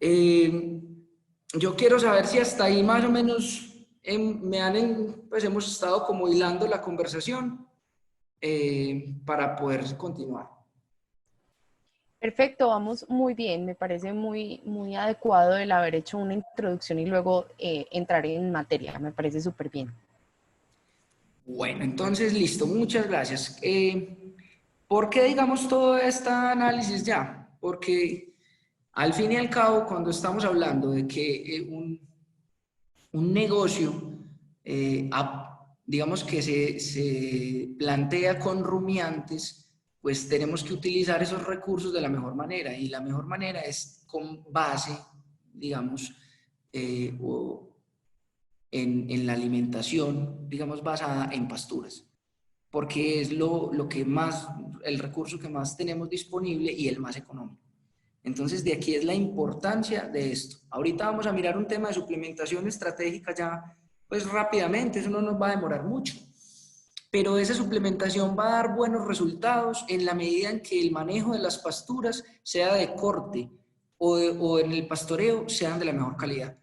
Yo quiero saber si hasta ahí más o menos pues hemos estado como hilando la conversación para poder continuar. Perfecto, vamos muy bien, me parece muy, muy adecuado el haber hecho una introducción y luego entrar en materia, me parece súper bien. Bueno, entonces listo, muchas gracias. ¿Por qué digamos todo este análisis ya? Porque al fin y al cabo, cuando estamos hablando de que un negocio, digamos que se plantea con rumiantes, pues tenemos que utilizar esos recursos de la mejor manera, y la mejor manera es con base, digamos, en la alimentación, digamos, basada en pasturas, porque es el recurso que más tenemos disponible y el más económico. Entonces, de aquí es la importancia de esto. Ahorita vamos a mirar un tema de suplementación estratégica ya, pues rápidamente, eso no nos va a demorar mucho. Pero esa suplementación va a dar buenos resultados en la medida en que el manejo de las pasturas sea de corte o en el pastoreo sean de la mejor calidad.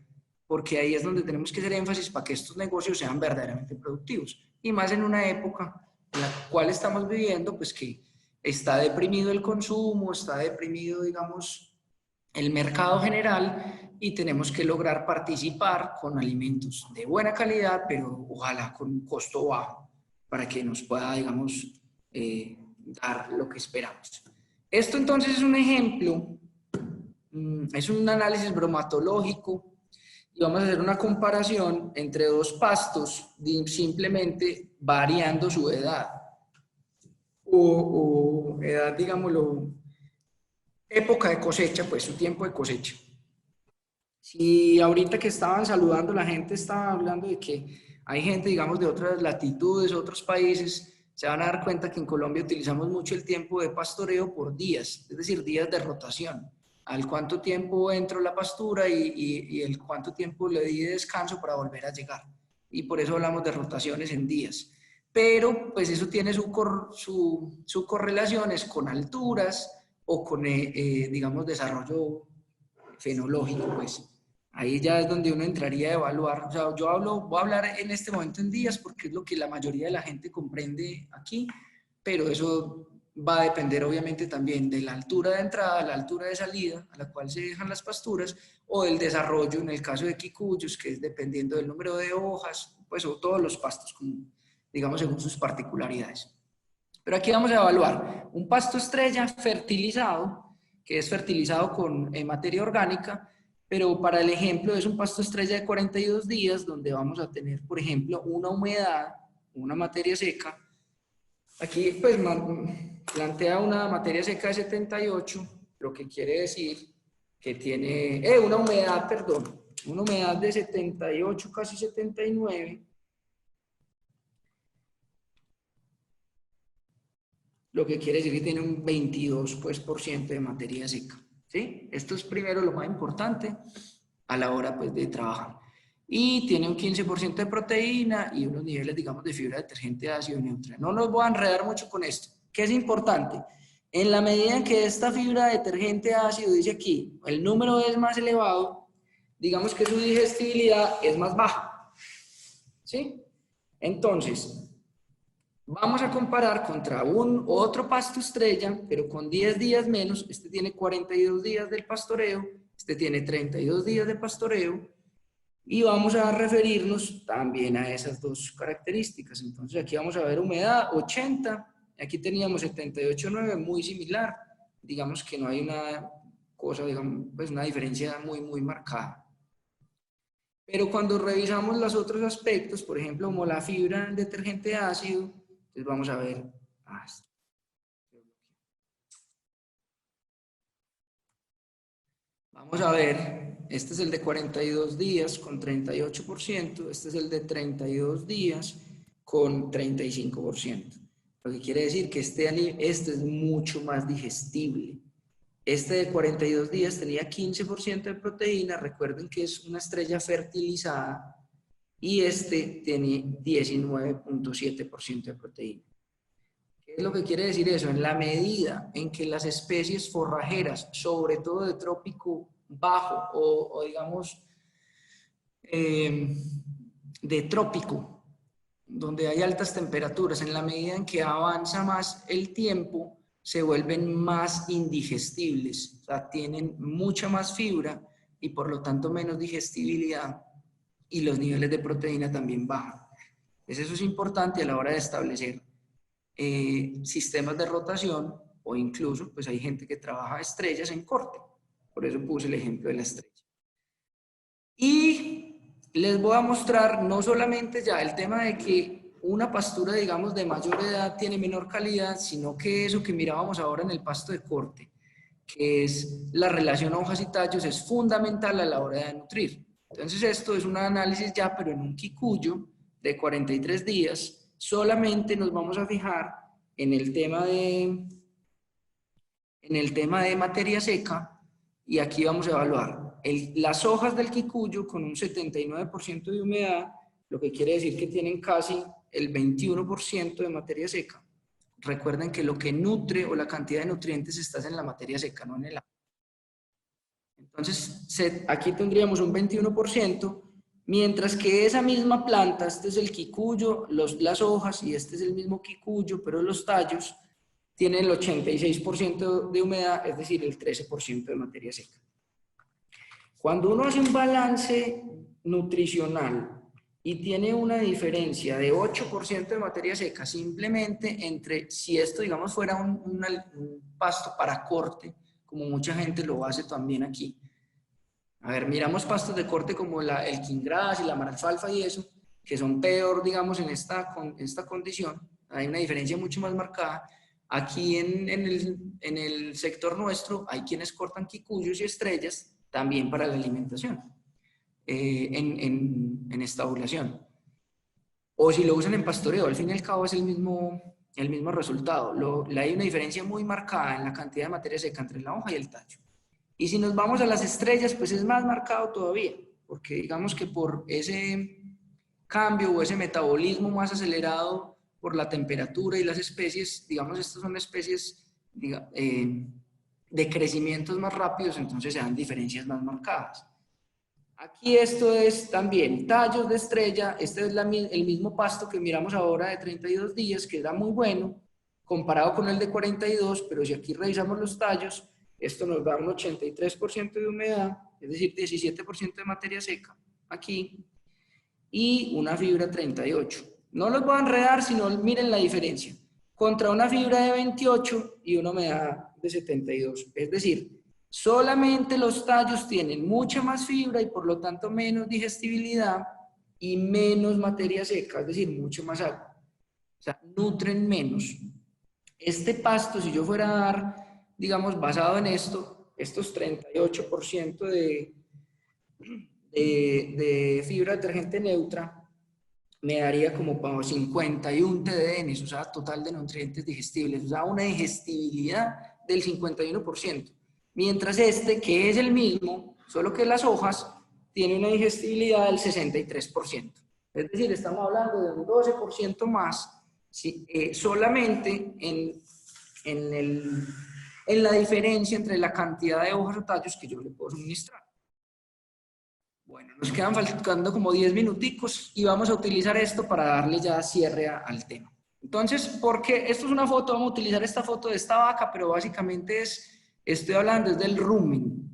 Porque ahí es donde tenemos que hacer énfasis para que estos negocios sean verdaderamente productivos. Y más en una época en la cual estamos viviendo, pues que está deprimido el consumo, está deprimido, digamos, el mercado general, y tenemos que lograr participar con alimentos de buena calidad, pero ojalá con un costo bajo, para que nos pueda, digamos, dar lo que esperamos. Esto entonces es un ejemplo, es un análisis bromatológico, y vamos a hacer una comparación entre dos pastos, simplemente variando su edad, o edad, digámoslo, época de cosecha, pues su tiempo de cosecha. Si ahorita que estaban saludando, la gente estaba hablando de que hay gente, digamos, de otras latitudes, otros países, se van a dar cuenta que en Colombia utilizamos mucho el tiempo de pastoreo por días, es decir, días de rotación. Al cuánto tiempo entro a la pastura y el cuánto tiempo le di de descanso para volver a llegar. Y por eso hablamos de rotaciones en días. Pero pues eso tiene su correlaciones con alturas o con, digamos, desarrollo fenológico, pues. Ahí ya es donde uno entraría a evaluar. O sea, voy a hablar en este momento en días porque es lo que la mayoría de la gente comprende aquí, pero eso va a depender obviamente también de la altura de entrada, la altura de salida a la cual se dejan las pasturas, o del desarrollo en el caso de quicuyos, que es dependiendo del número de hojas, pues, o todos los pastos, digamos, según sus particularidades. Pero aquí vamos a evaluar un pasto estrella fertilizado, que es fertilizado con materia orgánica, pero para el ejemplo es un pasto estrella de 42 días, donde vamos a tener, por ejemplo, una humedad, una materia seca. Aquí pues plantea una materia seca de 78, lo que quiere decir que tiene, una humedad de 78, casi 79, lo que quiere decir que tiene un 22% de materia seca, ¿sí? Esto es primero lo más importante a la hora pues de trabajar. Y tiene un 15% de proteína y unos niveles, digamos, de fibra detergente ácido neutra. No nos voy a enredar mucho con esto. ¿Qué es importante? En la medida en que esta fibra detergente ácido, dice aquí, el número es más elevado, digamos que su digestibilidad es más baja, ¿sí? Entonces, vamos a comparar contra otro pasto estrella, pero con 10 días menos. Este tiene 42 días del pastoreo, este tiene 32 días de pastoreo, y vamos a referirnos también a esas dos características. Entonces aquí vamos a ver humedad 80, aquí teníamos 78,9, muy similar, digamos que no hay una cosa, digamos, pues una diferencia muy marcada. Pero cuando revisamos los otros aspectos, por ejemplo, como la fibra en detergente ácido, entonces vamos a ver, vamos a ver, este es el de 42 días con 38%, este es el de 32 días con 35%. Lo que quiere decir que este es mucho más digestible. Este de 42 días tenía 15% de proteína, recuerden que es una estrella fertilizada, y este tiene 19,7% de proteína. ¿Qué es lo que quiere decir eso? En la medida en que las especies forrajeras, sobre todo de trópico bajo o digamos de trópico, donde hay altas temperaturas, en la medida en que avanza más el tiempo, se vuelven más indigestibles, o sea, tienen mucha más fibra y por lo tanto menos digestibilidad, y los niveles de proteína también bajan. Entonces eso es importante a la hora de establecer sistemas de rotación, o incluso pues hay gente que trabaja estrellas en corte, por eso puse el ejemplo de la estrella. Y les voy a mostrar no solamente ya el tema de que una pastura, digamos, de mayor edad tiene menor calidad, sino que eso que mirábamos ahora en el pasto de corte, que es la relación hojas y tallos, es fundamental a la hora de nutrir. Entonces esto es un análisis ya, pero en un quicuyo de 43 días, solamente nos vamos a fijar en el tema de materia seca, y aquí vamos a evaluar las hojas del quicuyo con un 79% de humedad, lo que quiere decir que tienen casi el 21% de materia seca. Recuerden que lo que nutre o la cantidad de nutrientes está en la materia seca, no en el agua. Entonces, aquí tendríamos un 21%, mientras que esa misma planta, este es el quicuyo, las hojas, y este es el mismo quicuyo, pero los tallos, tienen el 86% de humedad, es decir, el 13% de materia seca. Cuando uno hace un balance nutricional y tiene una diferencia de 8% de materia seca, simplemente entre, si esto digamos fuera un pasto para corte, como mucha gente lo hace también aquí. A ver, miramos pastos de corte como el quingras y la maralfalfa y eso, que son peor, digamos, en esta condición, hay una diferencia mucho más marcada. Aquí en el sector nuestro hay quienes cortan quicuyos y estrellas también para la alimentación, en estabulación. O si lo usan en pastoreo, al fin y al cabo es el mismo resultado. Hay una diferencia muy marcada en la cantidad de materia seca entre la hoja y el tallo. Y si nos vamos a las estrellas, pues es más marcado todavía, porque digamos que por ese cambio o ese metabolismo más acelerado por la temperatura y las especies, digamos, estas son especies de crecimientos más rápidos, entonces se dan diferencias más marcadas. Aquí esto es también tallos de estrella, este es el mismo pasto que miramos ahora de 32 días, que era muy bueno, comparado con el de 42, pero si aquí revisamos los tallos, esto nos da un 83% de humedad, es decir, 17% de materia seca, aquí, y una fibra 38. No los voy a enredar, sino miren la diferencia. Contra una fibra de 28 y una humedad de 72. Es decir, solamente los tallos tienen mucha más fibra y por lo tanto menos digestibilidad y menos materia seca, es decir, mucho más agua. O sea, nutren menos. Este pasto, si yo fuera a dar, digamos, basado en estos 38% de fibra detergente neutra, me daría como para 51 TDNs, o sea, total de nutrientes digestibles, o sea, una digestibilidad del 51%. Mientras este, que es el mismo, solo que las hojas, tiene una digestibilidad del 63%. Es decir, estamos hablando de un 12% más, solamente en la diferencia entre la cantidad de hojas o tallos que yo le puedo suministrar. Bueno, nos quedan faltando como 10 minuticos y vamos a utilizar esto para darle ya cierre al tema. Entonces, porque esto es una foto, vamos a utilizar esta foto de esta vaca, pero básicamente estoy hablando del rumen.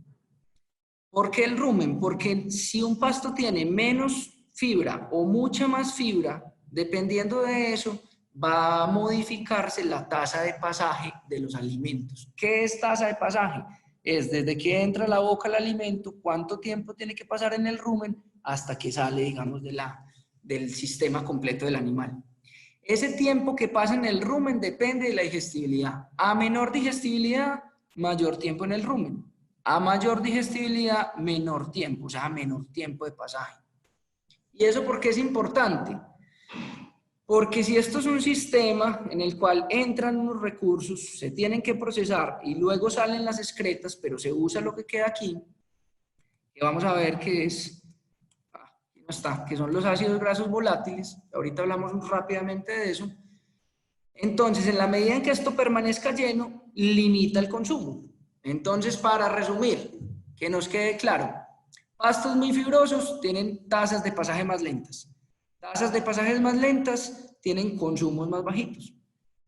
¿Por qué el rumen? Porque si un pasto tiene menos fibra o mucha más fibra, dependiendo de eso, va a modificarse la tasa de pasaje de los alimentos. ¿Qué es tasa de pasaje? Es desde que entra a la boca el alimento, cuánto tiempo tiene que pasar en el rumen hasta que sale, digamos, del sistema completo del animal. Ese tiempo que pasa en el rumen depende de la digestibilidad. A menor digestibilidad, mayor tiempo en el rumen. A mayor digestibilidad, menor tiempo, o sea, menor tiempo de pasaje. ¿Y eso por qué es importante? Porque si esto es un sistema en el cual entran unos recursos, se tienen que procesar y luego salen las excretas, pero se usa lo que queda aquí, que vamos a ver que es, aquí no está, que son los ácidos grasos volátiles, ahorita hablamos rápidamente de eso. Entonces, en la medida en que esto permanezca lleno, limita el consumo. Entonces, para resumir, que nos quede claro, pastos muy fibrosos tienen tasas de pasaje más lentas. Tasas de pasajes más lentas tienen consumos más bajitos.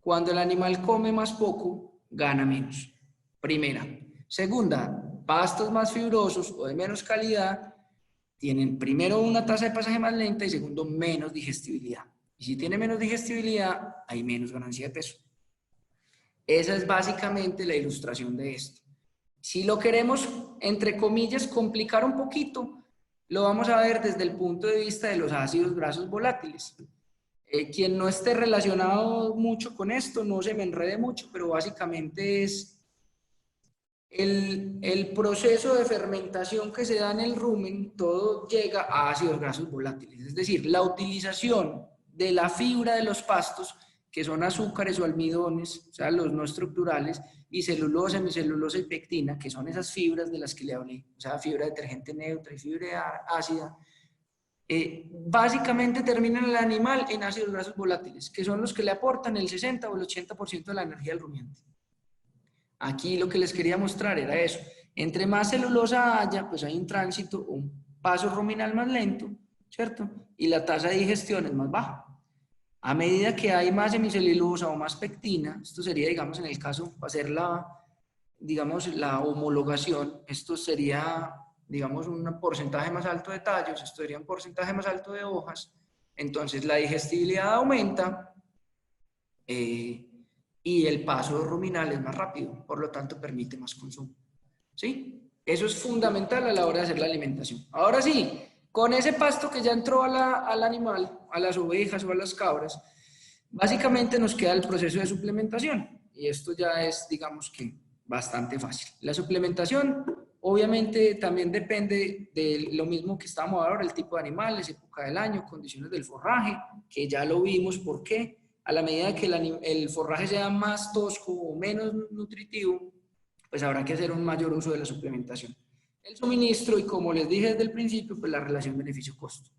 Cuando el animal come más poco, gana menos. Primera. Segunda, pastos más fibrosos o de menos calidad tienen primero una tasa de pasaje más lenta y segundo, menos digestibilidad. Y si tiene menos digestibilidad, hay menos ganancia de peso. Esa es básicamente la ilustración de esto. Si lo queremos, entre comillas, complicar un poquito, lo vamos a ver desde el punto de vista de los ácidos grasos volátiles. Quien no esté relacionado mucho con esto, no se me enrede mucho, pero básicamente es el proceso de fermentación que se da en el rumen, todo llega a ácidos grasos volátiles. Es decir, la utilización de la fibra de los pastos, que son azúcares o almidones, o sea, los no estructurales, y celulosa, hemicelulosa y pectina, que son esas fibras de las que le hablé, o sea, fibra detergente neutra y fibra ácida, básicamente terminan el animal en ácidos grasos volátiles, que son los que le aportan el 60 o el 80% de la energía al rumiante. Aquí lo que les quería mostrar era eso. Entre más celulosa haya, pues hay un tránsito, un paso ruminal más lento, ¿cierto? Y la tasa de digestión es más baja. A medida que hay más hemicelulosa o más pectina, esto sería, digamos, en el caso, para hacer la homologación, esto sería, digamos, un porcentaje más alto de tallos, esto sería un porcentaje más alto de hojas, entonces la digestibilidad aumenta y el paso ruminal es más rápido, por lo tanto permite más consumo. ¿Sí? Eso es fundamental a la hora de hacer la alimentación. Ahora sí, con ese pasto que ya entró al animal, a las ovejas o a las cabras, básicamente nos queda el proceso de suplementación. Y esto ya es, digamos que, bastante fácil. La suplementación, obviamente, también depende de lo mismo que estamos ahora, el tipo de animales, época del año, condiciones del forraje, que ya lo vimos por qué. A la medida que el forraje sea más tosco o menos nutritivo, pues habrá que hacer un mayor uso de la suplementación. El suministro y, como les dije desde el principio, pues la relación beneficio-costo.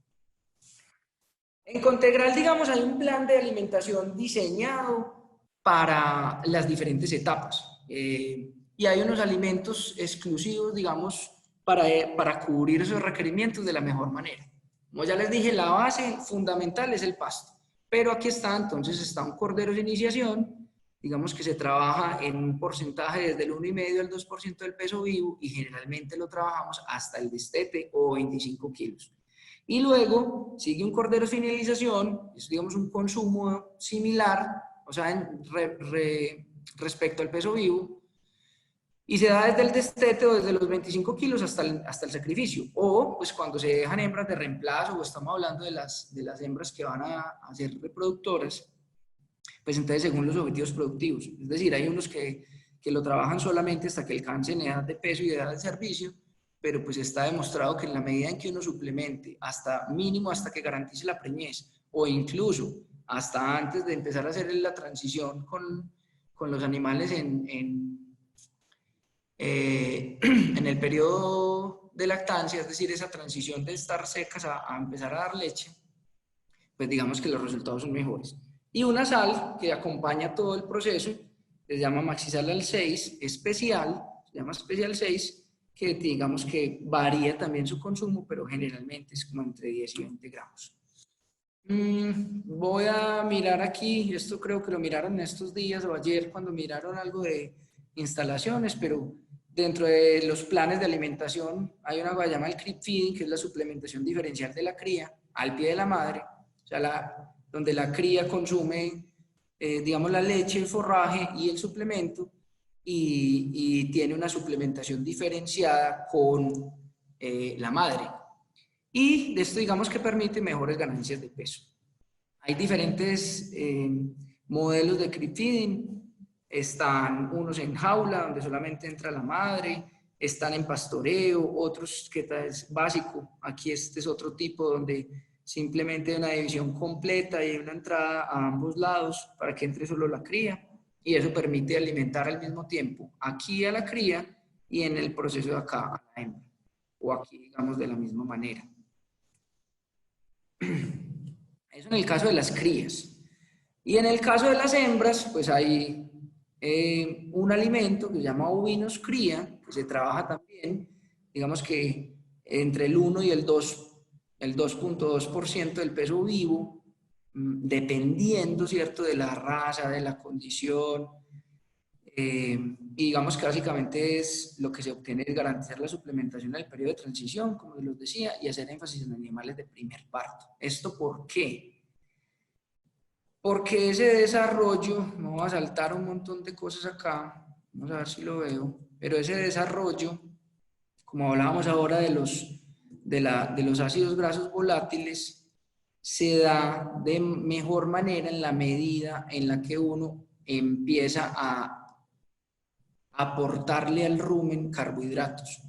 En Contegral, digamos, hay un plan de alimentación diseñado para las diferentes etapas. Y hay unos alimentos exclusivos, digamos, para cubrir esos requerimientos de la mejor manera. Como ya les dije, la base fundamental es el pasto. Pero aquí está, entonces, está un cordero de iniciación, digamos que se trabaja en un porcentaje desde el 1,5 al 2% del peso vivo y generalmente lo trabajamos hasta el destete o 25 kilos. Y luego sigue un cordero de finalización, es digamos un consumo similar, o sea, respecto al peso vivo, y se da desde el destete o desde los 25 kilos hasta el sacrificio. O pues cuando se dejan hembras de reemplazo o estamos hablando de las hembras que van a ser reproductoras, pues entonces según los objetivos productivos. Es decir, hay unos que lo trabajan solamente hasta que alcancen edad de peso y edad de servicio, pero pues está demostrado que en la medida en que uno suplemente hasta mínimo, hasta que garantice la preñez, o incluso hasta antes de empezar a hacer la transición con los animales en el periodo de lactancia, es decir, esa transición de estar secas a empezar a dar leche, pues digamos que los resultados son mejores. Y una sal que acompaña todo el proceso, se llama Maxisal al 6, especial, se llama Especial 6, que digamos que varía también su consumo, pero generalmente es como entre 10 y 20 gramos. Voy a mirar aquí, esto creo que lo miraron estos días o ayer cuando miraron algo de instalaciones, pero dentro de los planes de alimentación hay una cosa que se llama el creep feeding, que es la suplementación diferencial de la cría al pie de la madre, o sea, donde la cría consume, digamos, la leche, el forraje y el suplemento, y tiene una suplementación diferenciada con la madre. Y esto, digamos, que permite mejores ganancias de peso. Hay diferentes modelos de creep feeding. Están unos en jaula, donde solamente entra la madre, están en pastoreo, otros que es básico. Aquí este es otro tipo donde simplemente hay una división completa y hay una entrada a ambos lados para que entre solo la cría, y eso permite alimentar al mismo tiempo aquí a la cría y en el proceso de acá a la hembra, o aquí, digamos, de la misma manera. Eso en el caso de las crías. Y en el caso de las hembras, pues hay un alimento que se llama ovinos cría, que se trabaja también, digamos que entre el 1 y el 2.2% del peso vivo, dependiendo, ¿cierto?, de la raza, de la condición. Y digamos que básicamente es lo que se obtiene es garantizar la suplementación en el periodo de transición, como les decía, y hacer énfasis en animales de primer parto. ¿Esto por qué? Porque ese desarrollo, me voy a saltar un montón de cosas acá, vamos a ver si lo veo, pero ese desarrollo, como hablábamos ahora de los ácidos grasos volátiles, se da de mejor manera en la medida en la que uno empieza a aportarle al rumen carbohidratos.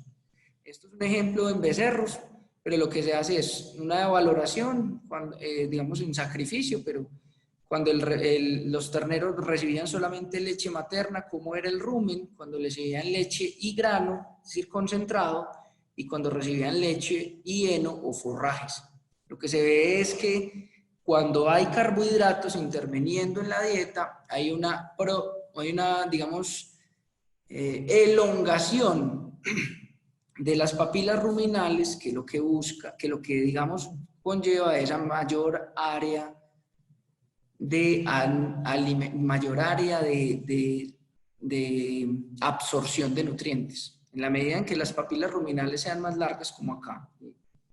Esto es un ejemplo en becerros, pero lo que se hace es una valoración, digamos en sacrificio, pero cuando los terneros recibían solamente leche materna, cómo era el rumen, cuando recibían leche y grano, es decir, concentrado, y cuando recibían leche y heno o forrajes. Lo que se ve es que cuando hay carbohidratos interviniendo en la dieta, hay una digamos, elongación de las papilas ruminales, que lo que busca, que lo que, digamos, conlleva esa mayor área de absorción de nutrientes. En la medida en que las papilas ruminales sean más largas, como acá,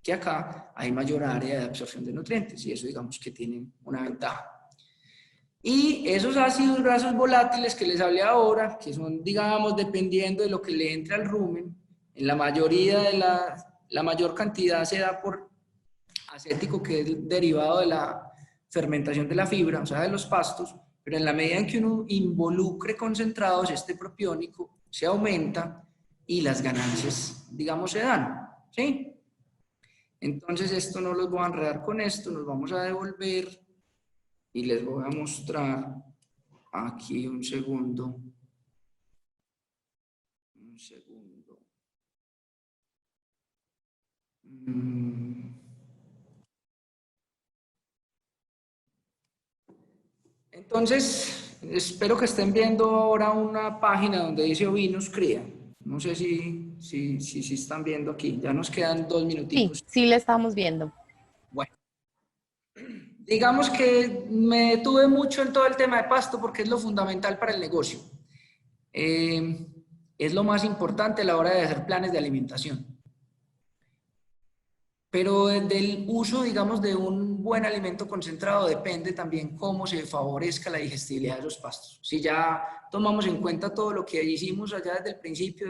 que acá, hay mayor área de absorción de nutrientes, y eso, digamos, que tiene una ventaja. Y esos ácidos grasos volátiles que les hablé ahora, que son, digamos, dependiendo de lo que le entre al rumen, en la mayoría de la mayor cantidad se da por acético, que es derivado de la fermentación de la fibra, o sea, de los pastos, pero en la medida en que uno involucre concentrados, este propiónico se aumenta y las ganancias, digamos, se dan, ¿sí? Entonces, esto no los voy a enredar con esto, nos vamos a devolver y les voy a mostrar aquí un segundo. Un segundo. Entonces, espero que estén viendo ahora una página donde dice ovinos cría. No sé si están viendo aquí. Ya nos quedan 2 minutitos. Sí, le estamos viendo. Bueno, digamos que me detuve mucho en todo el tema de pasto porque es lo fundamental para el negocio. Es lo más importante a la hora de hacer planes de alimentación. Pero del uso, digamos, de un buen alimento concentrado depende también cómo se favorezca la digestibilidad de los pastos. Si ya tomamos en cuenta todo lo que hicimos allá desde el principio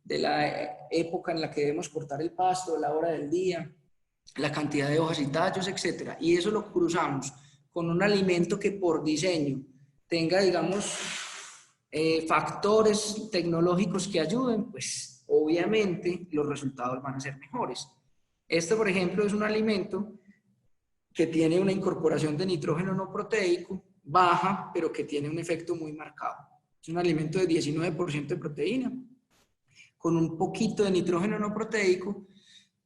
de la época en la que debemos cortar el pasto, la hora del día, la cantidad de hojas y tallos, etc., y eso lo cruzamos con un alimento que por diseño tenga, digamos, factores tecnológicos que ayuden, pues obviamente los resultados van a ser mejores. Este, por ejemplo, es un alimento que tiene una incorporación de nitrógeno no proteico baja, pero que tiene un efecto muy marcado. Es un alimento de 19% de proteína, con un poquito de nitrógeno no proteico,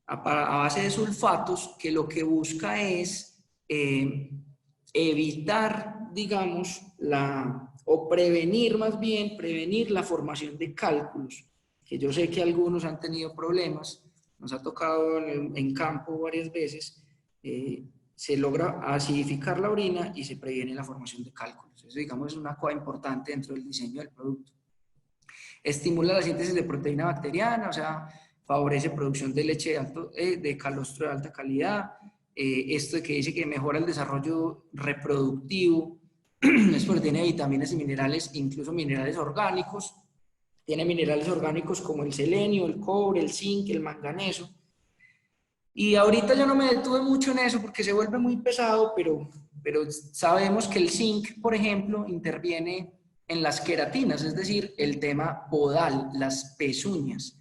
a base de sulfatos, que lo que busca es evitar, digamos, o prevenir más bien, prevenir la formación de cálculos, que yo sé que algunos han tenido problemas. Nos ha tocado en campo varias veces, se logra acidificar la orina y se previene la formación de cálculos. Eso, digamos, es una cosa importante dentro del diseño del producto. Estimula la síntesis de proteína bacteriana, o sea, favorece producción de leche de calostro de alta calidad. Esto de que dice que mejora el desarrollo reproductivo, es porque tiene vitaminas y minerales, incluso minerales orgánicos. Tiene minerales orgánicos como el selenio, el cobre, el zinc, el manganeso. Y ahorita yo no me detuve mucho en eso porque se vuelve muy pesado, pero sabemos que el zinc, por ejemplo, interviene en las queratinas, es decir, el tema podal, las pezuñas.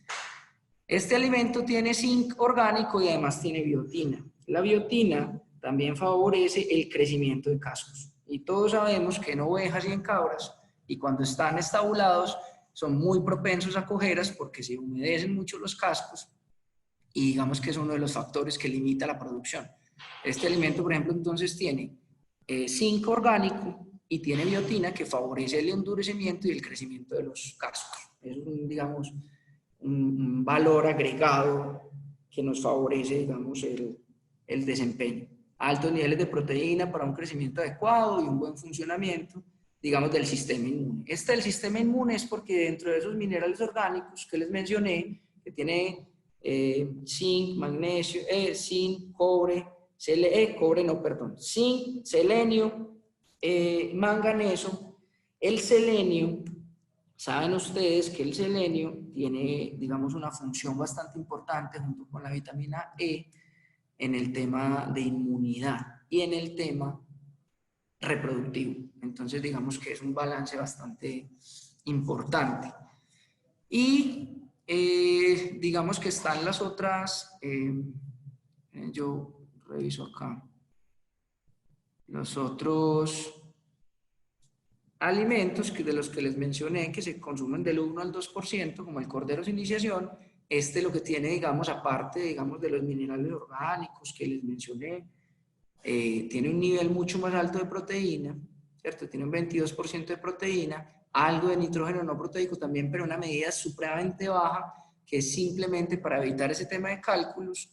Este alimento tiene zinc orgánico y además tiene biotina. La biotina también favorece el crecimiento de cascos. Y todos sabemos que en ovejas y en cabras, y cuando están estabulados, son muy propensos a cojeras porque se humedecen mucho los cascos y digamos que es uno de los factores que limita la producción. Este alimento, por ejemplo, entonces tiene zinc orgánico y tiene biotina que favorece el endurecimiento y el crecimiento de los cascos. Es digamos, un valor agregado que nos favorece, digamos, el desempeño. Altos niveles de proteína para un crecimiento adecuado y un buen funcionamiento, digamos, del sistema inmune. Del sistema inmune es porque dentro de esos minerales orgánicos que les mencioné, que tiene zinc, magnesio, zinc, cobre, zinc, selenio, manganeso. El selenio, saben ustedes que el selenio tiene, digamos, una función bastante importante junto con la vitamina E en el tema de inmunidad y en el tema reproductivo. Entonces, digamos que es un balance bastante importante. Y digamos que están las otras, yo reviso acá, los otros alimentos de los que les mencioné que se consumen del 1 al 2%, como el cordero sin iniciación. Lo que tiene, digamos, aparte, digamos, de los minerales orgánicos que les mencioné, tiene un nivel mucho más alto de proteína, ¿cierto? Tiene un 22% de proteína, algo de nitrógeno no proteico también, pero una medida supremamente baja, que es simplemente para evitar ese tema de cálculos,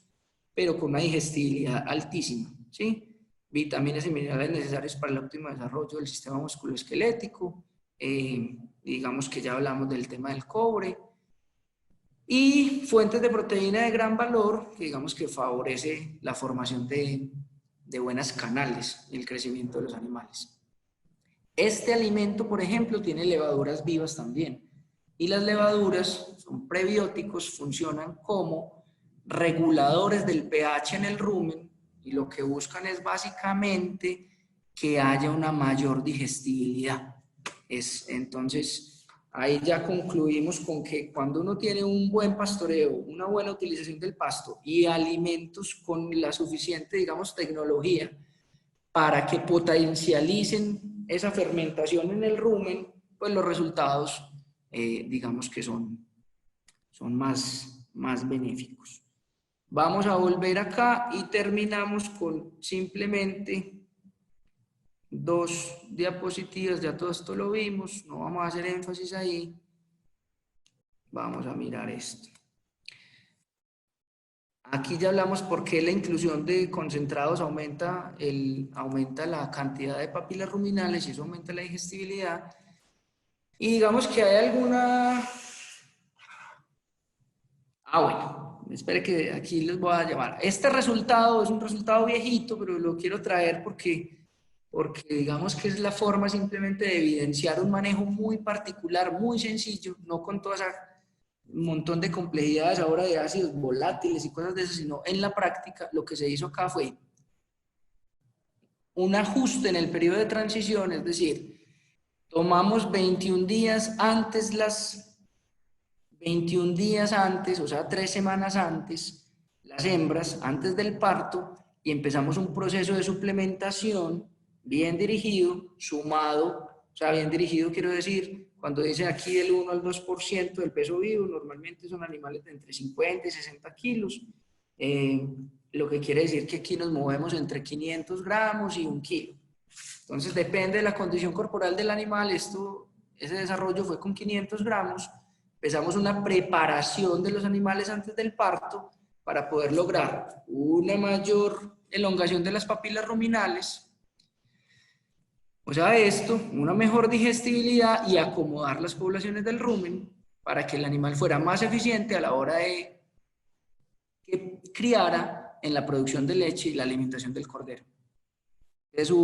pero con una digestibilidad altísima, ¿sí? Vitaminas y minerales necesarios para el óptimo desarrollo del sistema musculoesquelético, digamos que ya hablamos del tema del cobre, y fuentes de proteína de gran valor, que digamos que favorece la formación de buenas canales y el crecimiento de los animales. Este alimento, por ejemplo, tiene levaduras vivas también, y las levaduras son prebióticos, funcionan como reguladores del pH en el rumen, y lo que buscan es básicamente que haya una mayor digestibilidad. Entonces, ahí ya concluimos con que cuando uno tiene un buen pastoreo, una buena utilización del pasto y alimentos con la suficiente, digamos, tecnología para que potencialicen esa fermentación en el rumen, pues los resultados, digamos que son más benéficos. Vamos a volver acá y terminamos con simplemente 2 diapositivas, ya todo esto lo vimos, no vamos a hacer énfasis ahí. Vamos a mirar esto. Aquí ya hablamos por qué la inclusión de concentrados aumenta la cantidad de papilas ruminales y eso aumenta la digestibilidad. Y digamos que hay alguna... bueno, espere que aquí les voy a llamar. Este resultado es un resultado viejito, pero lo quiero traer porque digamos que es la forma simplemente de evidenciar un manejo muy particular, muy sencillo, no con todo ese montón de complejidades ahora de ácidos volátiles y cosas de eso, sino en la práctica lo que se hizo acá fue un ajuste en el periodo de transición, es decir, tomamos 21 días antes, o sea, 3 semanas antes, las hembras, antes del parto, y empezamos un proceso de suplementación bien dirigido, sumado, o sea, bien dirigido quiero decir, cuando dice aquí del 1 al 2% del peso vivo, normalmente son animales de entre 50 y 60 kilos, lo que quiere decir que aquí nos movemos entre 500 gramos y 1 kilo. Entonces depende de la condición corporal del animal, ese desarrollo fue con 500 gramos, empezamos una preparación de los animales antes del parto para poder lograr una mayor elongación de las papilas ruminales, O sea, esto, una mejor digestibilidad y acomodar las poblaciones del rumen para que el animal fuera más eficiente a la hora de que criara en la producción de leche y la alimentación del cordero. Entonces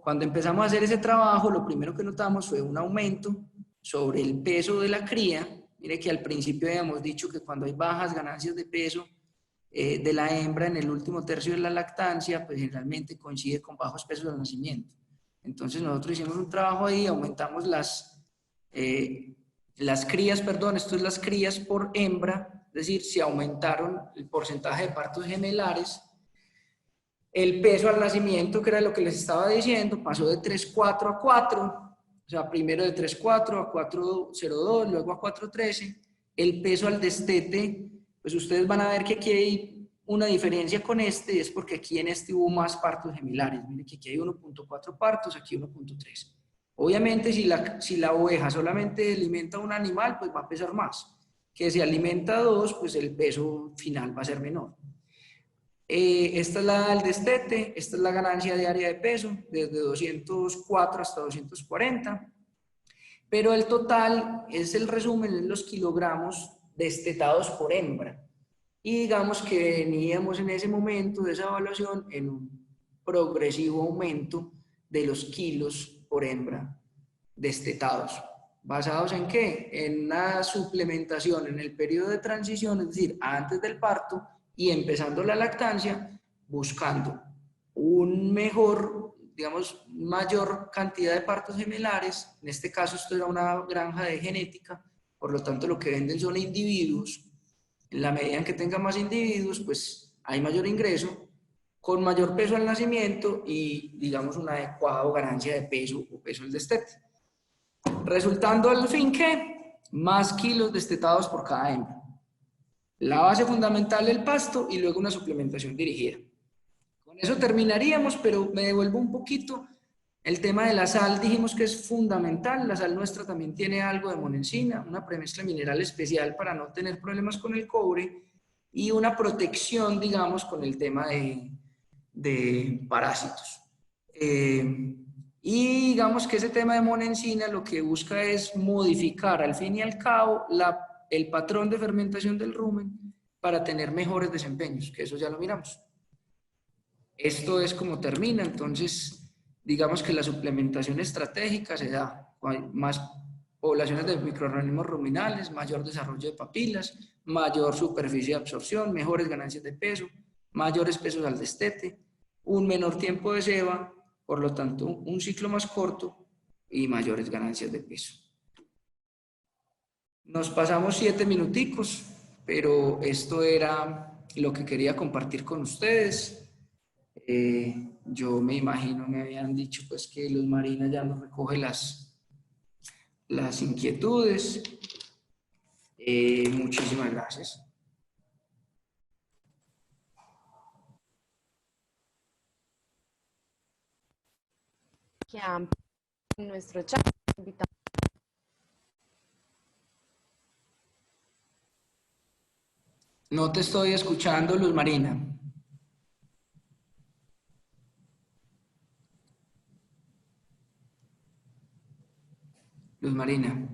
cuando empezamos a hacer ese trabajo, lo primero que notamos fue un aumento sobre el peso de la cría. Mire que al principio habíamos dicho que cuando hay bajas ganancias de peso de la hembra en el último tercio de la lactancia, pues generalmente coincide con bajos pesos al nacimiento. Entonces nosotros hicimos un trabajo ahí, aumentamos las crías, perdón, esto es las crías por hembra, es decir, se aumentaron el porcentaje de partos gemelares. El peso al nacimiento, que era lo que les estaba diciendo, pasó de 3,4 a 4, o sea, primero de 3,4 a 4,02, luego a 4,13. El peso al destete, pues ustedes van a ver que aquí hay una diferencia con este, es porque aquí en este hubo más partos gemelares. Miren que aquí hay 1,4 partos, aquí 1,3. Obviamente, si la oveja solamente alimenta a un animal, pues va a pesar más. Que si alimenta a dos, pues el peso final va a ser menor. Esta es el destete, esta es la ganancia diaria de peso, desde 204 hasta 240. Pero el total es el resumen en los kilogramos destetados por hembra. Y digamos que veníamos en ese momento de esa evaluación en un progresivo aumento de los kilos por hembra destetados. ¿Basados en qué? En una suplementación en el periodo de transición, es decir, antes del parto y empezando la lactancia, buscando un mejor, digamos, mayor cantidad de partos gemelares. En este caso esto era una granja de genética, por lo tanto lo que venden son individuos. En la medida en que tenga más individuos, pues hay mayor ingreso, con mayor peso al nacimiento y, digamos, una adecuada ganancia de peso o peso al destete. Resultando al fin que más kilos destetados por cada hembra. La base fundamental del pasto y luego una suplementación dirigida. Con eso terminaríamos, pero me devuelvo un poquito. El tema de la sal dijimos que es fundamental. La sal nuestra también tiene algo de monensina, una premezcla mineral especial para no tener problemas con el cobre y una protección, digamos, con el tema de parásitos. Y digamos que ese tema de monensina lo que busca es modificar al fin y al cabo el patrón de fermentación del rumen para tener mejores desempeños, que eso ya lo miramos. Esto es como termina, entonces digamos que la suplementación estratégica se da con más poblaciones de microorganismos ruminales, mayor desarrollo de papilas, mayor superficie de absorción, mejores ganancias de peso, mayores pesos al destete, un menor tiempo de ceba, por lo tanto un ciclo más corto y mayores ganancias de peso. Nos pasamos 7 minuticos, pero esto era lo que quería compartir con ustedes. Yo me imagino, me habían dicho pues que Luz Marina ya nos recoge las inquietudes. Muchísimas gracias. Que han en nuestro chat. No te estoy escuchando, Luz Marina. Luz Marina.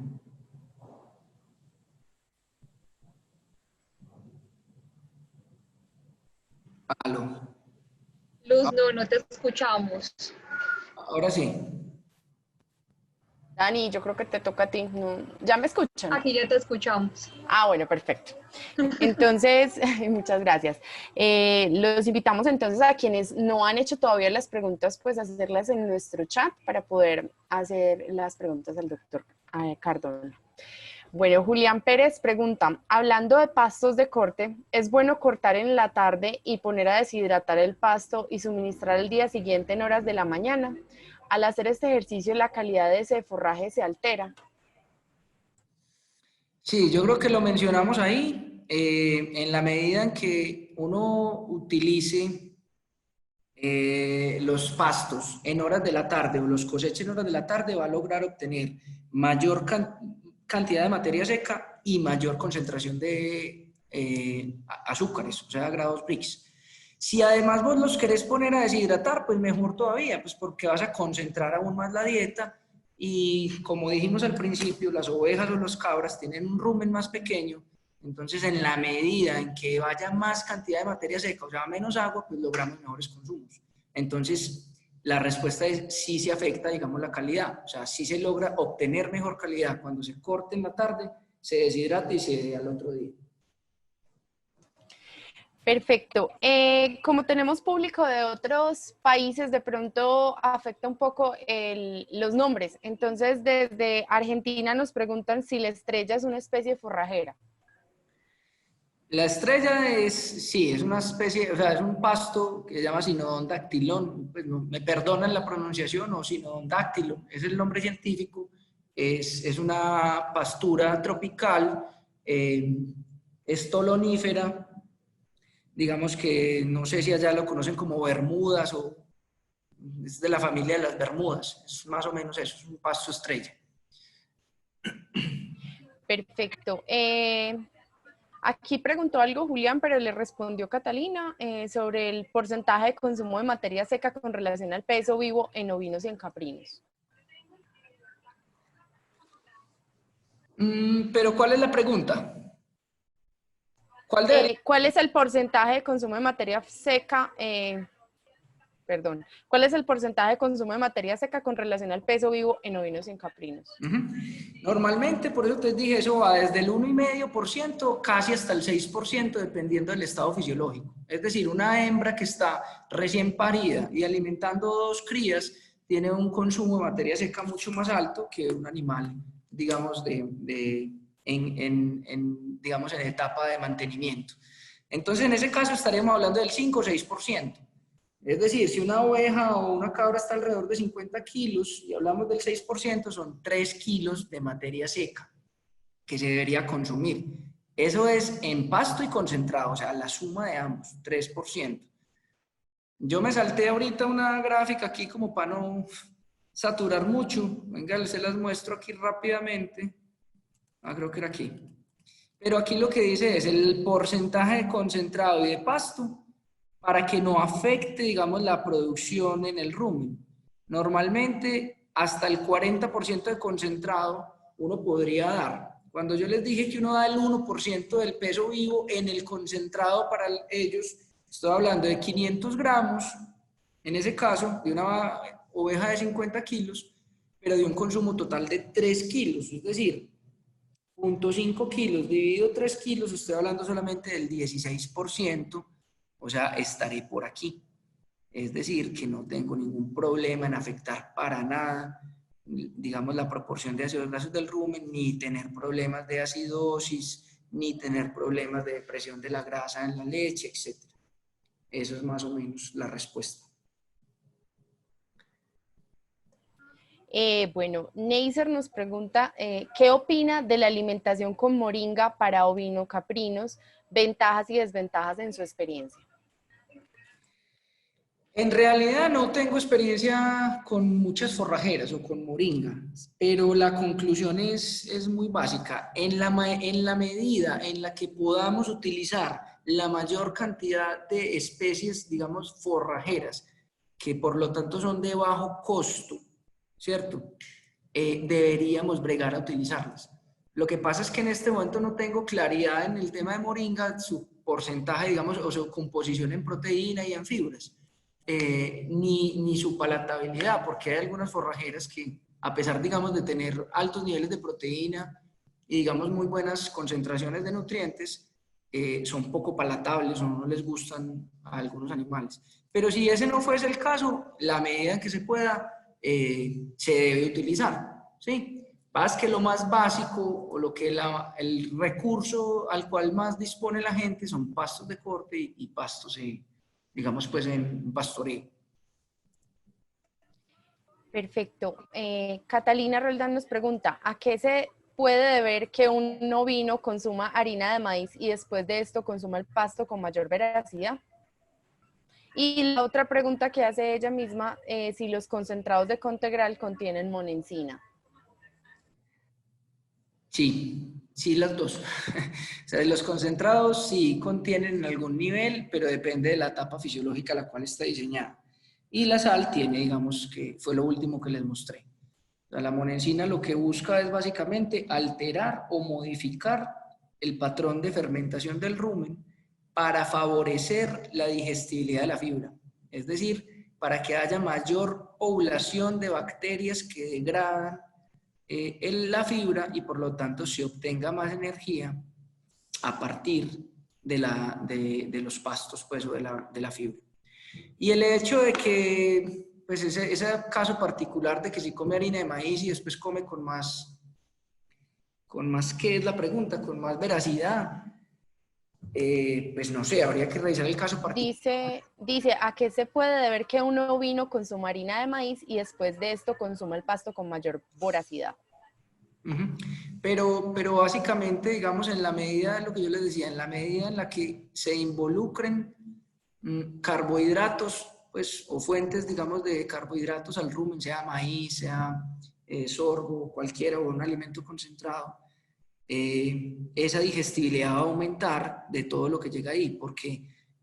Aló. Luz, no te escuchamos. Ahora sí. Dani, yo creo que te toca a ti. No, ¿ya me escuchan? Aquí ya te escuchamos. Ah, bueno, perfecto. Entonces, muchas gracias. Los invitamos entonces a quienes no han hecho todavía las preguntas, pues a hacerlas en nuestro chat para poder hacer las preguntas al doctor Cardona. Bueno, Julián Pérez pregunta, hablando de pastos de corte, ¿es bueno cortar en la tarde y poner a deshidratar el pasto y suministrar el día siguiente en horas de la mañana? Al hacer este ejercicio, ¿la calidad de ese forraje se altera? Sí, yo creo que lo mencionamos ahí. En la medida en que uno utilice los pastos en horas de la tarde o los coseches en horas de la tarde, va a lograr obtener mayor cantidad de materia seca y mayor concentración de azúcares, o sea, grados Brix. Si además vos los querés poner a deshidratar, pues mejor todavía, pues porque vas a concentrar aún más la dieta y como dijimos al principio, las ovejas o los cabras tienen un rumen más pequeño, entonces en la medida en que vaya más cantidad de materia seca, o sea, menos agua, pues logramos mejores consumos. Entonces, la respuesta es sí se afecta, digamos, la calidad, o sea, sí se logra obtener mejor calidad cuando se corte en la tarde, se deshidrata y se dé al otro día. Perfecto. Como tenemos público de otros países, de pronto afecta un poco los nombres. Entonces, desde Argentina nos preguntan si la estrella es una especie forrajera. La estrella es, sí, es una especie, o sea, es un pasto que se llama Sinodon dactylon, pues no, me perdonan la pronunciación, o Sinodon dactylo, es el nombre científico, es una pastura tropical, es tolonífera, digamos que no sé si allá lo conocen como bermudas o es de la familia de las bermudas, es más o menos eso, es un pasto estrella. Perfecto. Aquí preguntó algo Julián, pero le respondió Catalina sobre el porcentaje de consumo de materia seca con relación al peso vivo en ovinos y en caprinos. Pero ¿cuál es la pregunta? ¿Cuál es el porcentaje de consumo de materia seca? ¿Cuál es el porcentaje de consumo de materia seca con relación al peso vivo en ovinos y en caprinos? Normalmente, por eso te dije, eso va desde el 1,5% casi hasta el 6%, dependiendo del estado fisiológico. Es decir, una hembra que está recién parida y alimentando 2 crías tiene un consumo de materia seca mucho más alto que un animal, digamos, digamos, en etapa de mantenimiento. Entonces, en ese caso estaríamos hablando del 5 o 6%. Es decir, si una oveja o una cabra está alrededor de 50 kilos y hablamos del 6%, son 3 kilos de materia seca que se debería consumir. Eso es en pasto y concentrado, o sea, la suma de ambos, 3%. Yo me salté ahorita una gráfica aquí como para no saturar mucho. Venga, se las muestro aquí rápidamente. Creo que era aquí. Pero aquí lo que dice es el porcentaje de concentrado y de pasto para que no afecte, digamos, la producción en el rumen. Normalmente, hasta el 40% de concentrado uno podría dar. Cuando yo les dije que uno da el 1% del peso vivo en el concentrado para ellos, estoy hablando de 500 gramos, en ese caso, de una oveja de 50 kilos, pero de un consumo total de 3 kilos, es decir, 0,5 kilos dividido 3 kilos, estoy hablando solamente del 16%, o sea, estaré por aquí. Es decir, que no tengo ningún problema en afectar para nada, digamos, la proporción de ácidos grasos del rumen, ni tener problemas de acidosis, ni tener problemas de depresión de la grasa en la leche, etc. Eso es más o menos la respuesta. Bueno, Neisser nos pregunta, ¿qué opina de la alimentación con moringa para ovino caprinos? Ventajas y desventajas en su experiencia. En realidad no tengo experiencia con muchas forrajeras o con moringa, pero la conclusión es muy básica. En la medida en la que podamos utilizar la mayor cantidad de especies, digamos, forrajeras, que por lo tanto son de bajo costo, ¿cierto? Deberíamos bregar a utilizarlas. Lo que pasa es que en este momento no tengo claridad en el tema de moringa, su porcentaje, digamos, o su composición en proteína y en fibras. Ni su palatabilidad, porque hay algunas forrajeras que, a pesar, digamos, de tener altos niveles de proteína y, digamos, muy buenas concentraciones de nutrientes, son poco palatables o no les gustan a algunos animales. Pero si ese no fuese el caso, la medida en que se pueda, se debe utilizar, ¿sí? Pasa que lo más básico o lo que el recurso al cual más dispone la gente son pastos de corte y pastos digamos, pues en pastoreo. Perfecto. Catalina Roldán nos pregunta, ¿a qué se puede deber que un ovino consuma harina de maíz y después de esto consuma el pasto con mayor veracidad? Y la otra pregunta que hace ella misma, si los concentrados de Contegral contienen monensina. Sí, sí las dos. O sea, los concentrados sí contienen en algún nivel, pero depende de la etapa fisiológica a la cual está diseñada. Y la sal tiene, digamos, que fue lo último que les mostré. O sea, la monensina lo que busca es básicamente alterar o modificar el patrón de fermentación del rumen para favorecer la digestibilidad de la fibra. Es decir, para que haya mayor población de bacterias que degradan la fibra y por lo tanto se obtenga más energía a partir de los pastos pues, o de la fibra. Y el hecho de que, pues ese caso particular de que si come harina de maíz y después come con más, ¿qué es la pregunta? Con más veracidad. Pues no sé, habría que revisar el caso particular. Dice, ¿a qué se puede deber que uno vino consuma harina de maíz y después de esto consuma el pasto con mayor voracidad? Pero básicamente, digamos, en la medida de lo que yo les decía, en la medida en la que se involucren carbohidratos, pues, o fuentes, digamos, de carbohidratos al rumen, sea maíz, sea sorgo, cualquiera, o un alimento concentrado, esa digestibilidad va a aumentar de todo lo que llega ahí, porque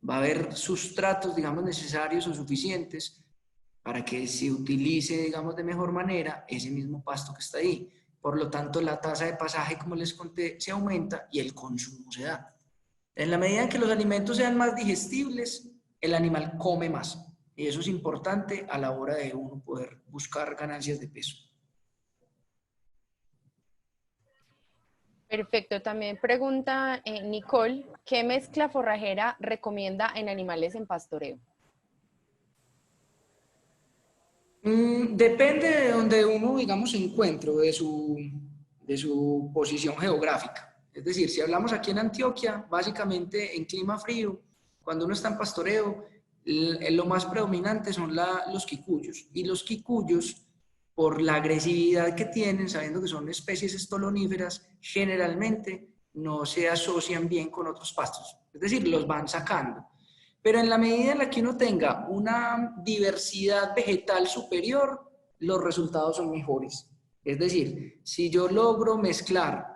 va a haber sustratos, digamos, necesarios o suficientes para que se utilice, digamos, de mejor manera ese mismo pasto que está ahí. Por lo tanto, la tasa de pasaje, como les conté, se aumenta y el consumo se da. En la medida en que los alimentos sean más digestibles, el animal come más. Y eso es importante a la hora de uno poder buscar ganancias de peso. Perfecto. También pregunta Nicole, ¿qué mezcla forrajera recomienda en animales en pastoreo? Depende de donde uno, digamos, se encuentre, de su posición geográfica. Es decir, si hablamos aquí en Antioquia, básicamente en clima frío, cuando uno está en pastoreo, lo más predominante son los quicuyos. Y los quicuyos, por la agresividad que tienen, sabiendo que son especies estoloníferas, generalmente no se asocian bien con otros pastos. Es decir, los van sacando. Pero en la medida en la que uno tenga una diversidad vegetal superior, los resultados son mejores. Es decir, si yo logro mezclar,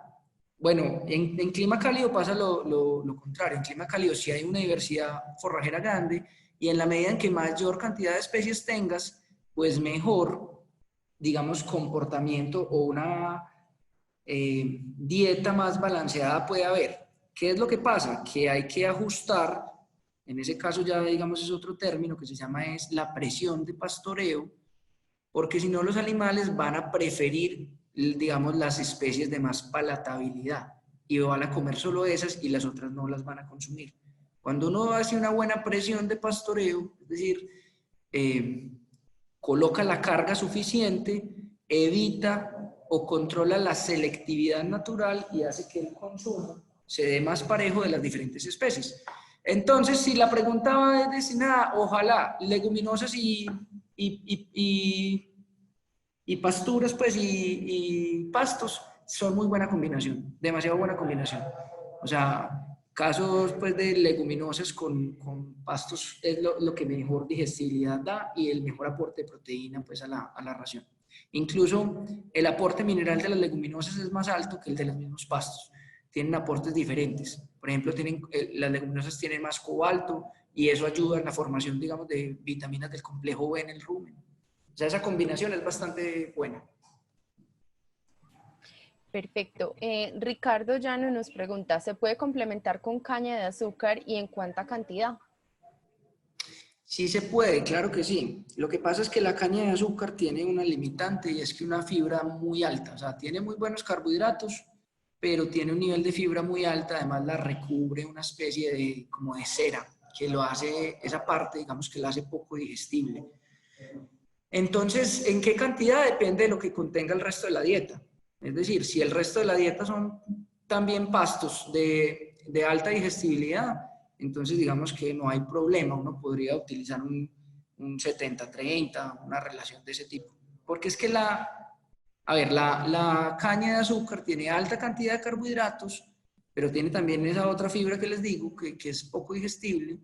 bueno, en clima cálido pasa lo contrario. En clima cálido sí hay una diversidad forrajera grande y en la medida en que mayor cantidad de especies tengas, pues mejor, digamos, comportamiento o una dieta más balanceada puede haber. ¿Qué es lo que pasa? Que hay que ajustar. En ese caso ya, digamos, es otro término que se llama es la presión de pastoreo, porque si no los animales van a preferir, digamos, las especies de más palatabilidad y van a comer solo esas y las otras no las van a consumir. Cuando uno hace una buena presión de pastoreo, es decir, coloca la carga suficiente, evita o controla la selectividad natural y hace que el consumo se dé más parejo de las diferentes especies. Entonces, si la pregunta va destinada, ojalá leguminosas y pasturas, pues, y pastos, son muy buena combinación, demasiado buena combinación. O sea, casos, pues, de leguminosas con pastos es lo que mejor digestibilidad da y el mejor aporte de proteína, pues, a la ración. Incluso el aporte mineral de las leguminosas es más alto que el de los mismos pastos. Tienen aportes diferentes. Por ejemplo, las leguminosas tienen más cobalto y eso ayuda en la formación, digamos, de vitaminas del complejo B en el rumen. O sea, esa combinación es bastante buena. Perfecto. Ricardo Llano nos pregunta, ¿se puede complementar con caña de azúcar y en cuánta cantidad? Sí se puede, claro que sí. Lo que pasa es que la caña de azúcar tiene una limitante y es que una fibra muy alta, o sea, tiene muy buenos carbohidratos, pero tiene un nivel de fibra muy alta, además la recubre una especie de, como de cera, que lo hace, esa parte, digamos que la hace poco digestible. Entonces, ¿en qué cantidad? Depende de lo que contenga el resto de la dieta. Es decir, si el resto de la dieta son también pastos de alta digestibilidad, entonces digamos que no hay problema, uno podría utilizar un 70-30, una relación de ese tipo. Porque es que la caña de azúcar tiene alta cantidad de carbohidratos, pero tiene también esa otra fibra que les digo, que es poco digestible,